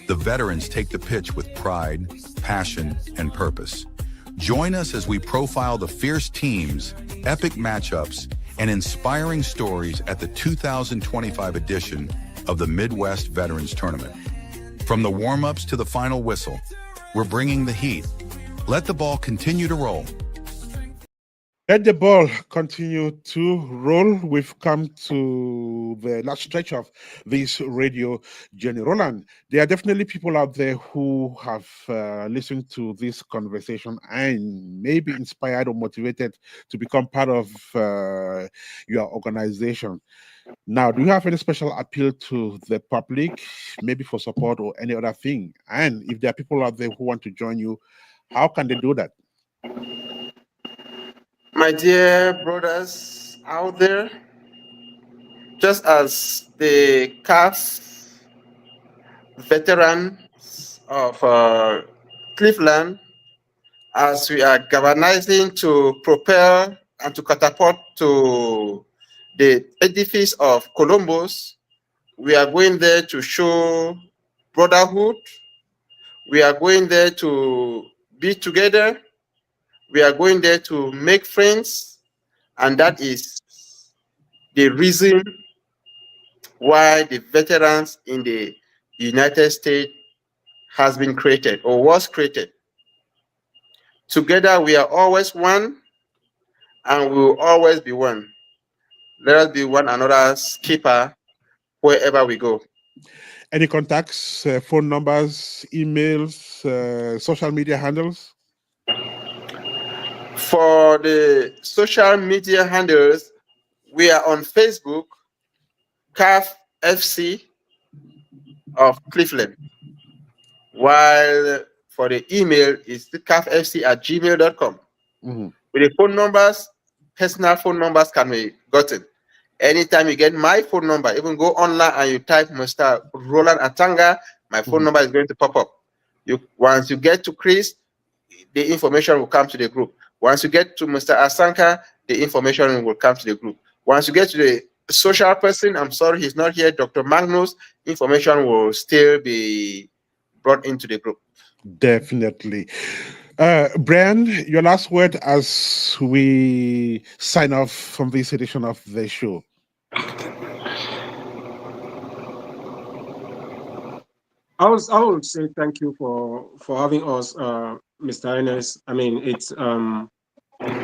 The veterans take the pitch with pride, passion, and purpose. Join us as we profile the fierce teams, epic matchups, and inspiring stories at the 2025 edition of the Midwest Veterans Tournament. From the warm-ups to the final whistle, we're bringing the heat. Let the ball continue to roll. Let the ball continue to roll. We've come to the last stretch of this radio journey. Roland, there are definitely people out there who have listened to this conversation and may be inspired or motivated to become part of your organization. Now, do you have any special appeal to the public, maybe for support or any other thing? And if there are people out there who want to join you, how can they do that? My dear brothers out there, just as the CAF veterans of Cleveland, as we are galvanizing to propel and to catapult to the edifice of Columbus, we are going there to show brotherhood. We are going there to be together. We are going there to make friends. And that is the reason why the veterans in the United States has been created or was created. Together we are always one and we will always be one. Let us be one another's keeper wherever we go. Any contacts, phone numbers, emails, social media handles? For the social media handles, we are on Facebook, CAF FC of Cleveland. While for the email, it's the cafFC@gmail.com. Mm-hmm. With the phone numbers, personal phone numbers can be gotten. Anytime you get my phone number, even go online and you type Mr. Roland Atanga, my phone number is going to pop up. Once you get to Chris, the information will come to the group. Once you get to Mr. Asanka, the information will come to the group. Once you get to the social person, I'm sorry he's not here, Dr. Magnus, information will still be brought into the group. Definitely. Brian, your last word as we sign off from this edition of the show. I would say thank you for having us, Mr. Ernest. I mean, it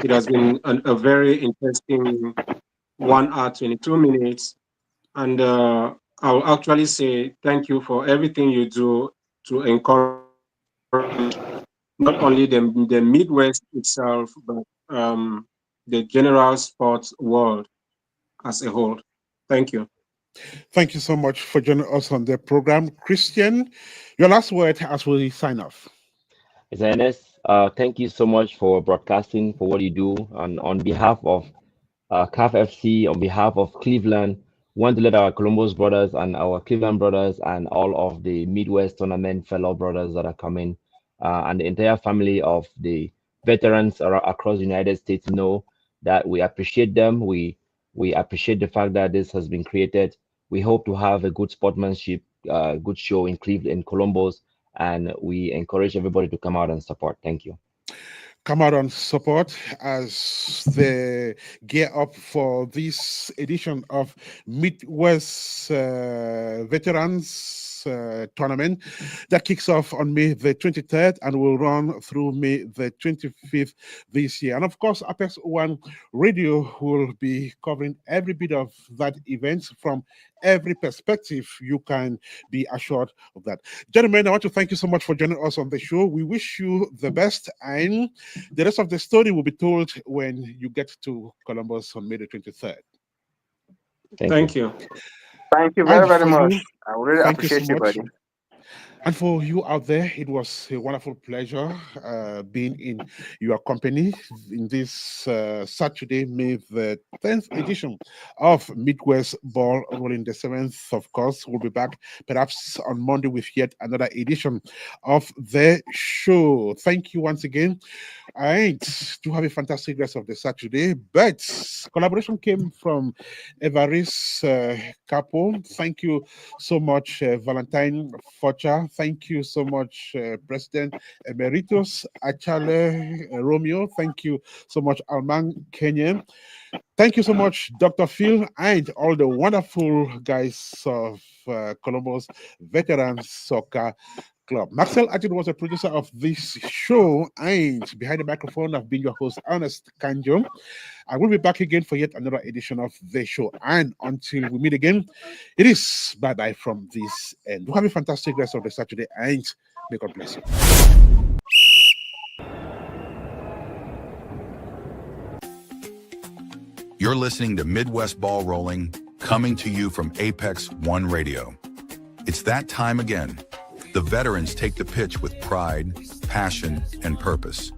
has been a very interesting 1 hour 22 minutes, and I will actually say thank you for everything you do to encourage not only the Midwest itself, but the general sports world as a whole. Thank you. Thank you so much for joining us on the program. Christian, your last word as we sign off. Mr. Ernest, thank you so much for broadcasting, for what you do. And on behalf of CAF FC, on behalf of Cleveland, want to let our Columbus brothers and our Cleveland brothers and all of the Midwest tournament fellow brothers that are coming and the entire family of the veterans across the United States know that we appreciate them. We appreciate the fact that this has been created. We hope to have a good sportsmanship, good show in Cleveland, in Columbus, and we encourage everybody to come out and support. Thank you. Come out and support as they gear up for this edition of Midwest Veterans Tournament that kicks off on May the 23rd and will run through May the 25th this year. And of course, Apex One Radio will be covering every bit of that event from every perspective. You can be assured of that. Gentlemen, I want to thank you so much for joining us on the show. We wish you the best, and the rest of the story will be told when you get to Columbus on May the 23rd. Thank you. Thank you very, very much. I really appreciate you, buddy. And for you out there, it was a wonderful pleasure being in your company in this Saturday, May the 10th edition of Midwest Ball Rolling. The 7th, of course, we'll be back perhaps on Monday with yet another edition of the show. Thank you once again. And to have a fantastic rest of the Saturday. But collaboration came from Evaris, Capo. Thank you so much, Valentine Focha. Thank you so much, President Emeritus Achale Romeo. Thank you so much, Alman Kenyan. Thank you so much, Dr. Phil, and all the wonderful guys of Columbus Veterans Soccer Club. Marcel Adig was a producer of this show, and behind the microphone, I've been your host, Ernest Kanjo. I will be back again for yet another edition of the show. And until we meet again, it is bye-bye from this end. Have a fantastic rest of the Saturday, and may God bless you. You're listening to Midwest Ball Rolling, coming to you from Apex One Radio. It's that time again. The veterans take the pitch with pride, passion, and purpose.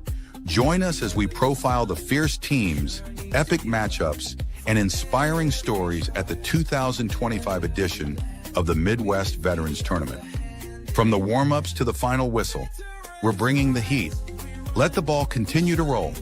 Join us as we profile the fierce teams, epic matchups, and inspiring stories at the 2025 edition of the Midwest Veterans Tournament. From the warm-ups to the final whistle, we're bringing the heat. Let the ball continue to roll.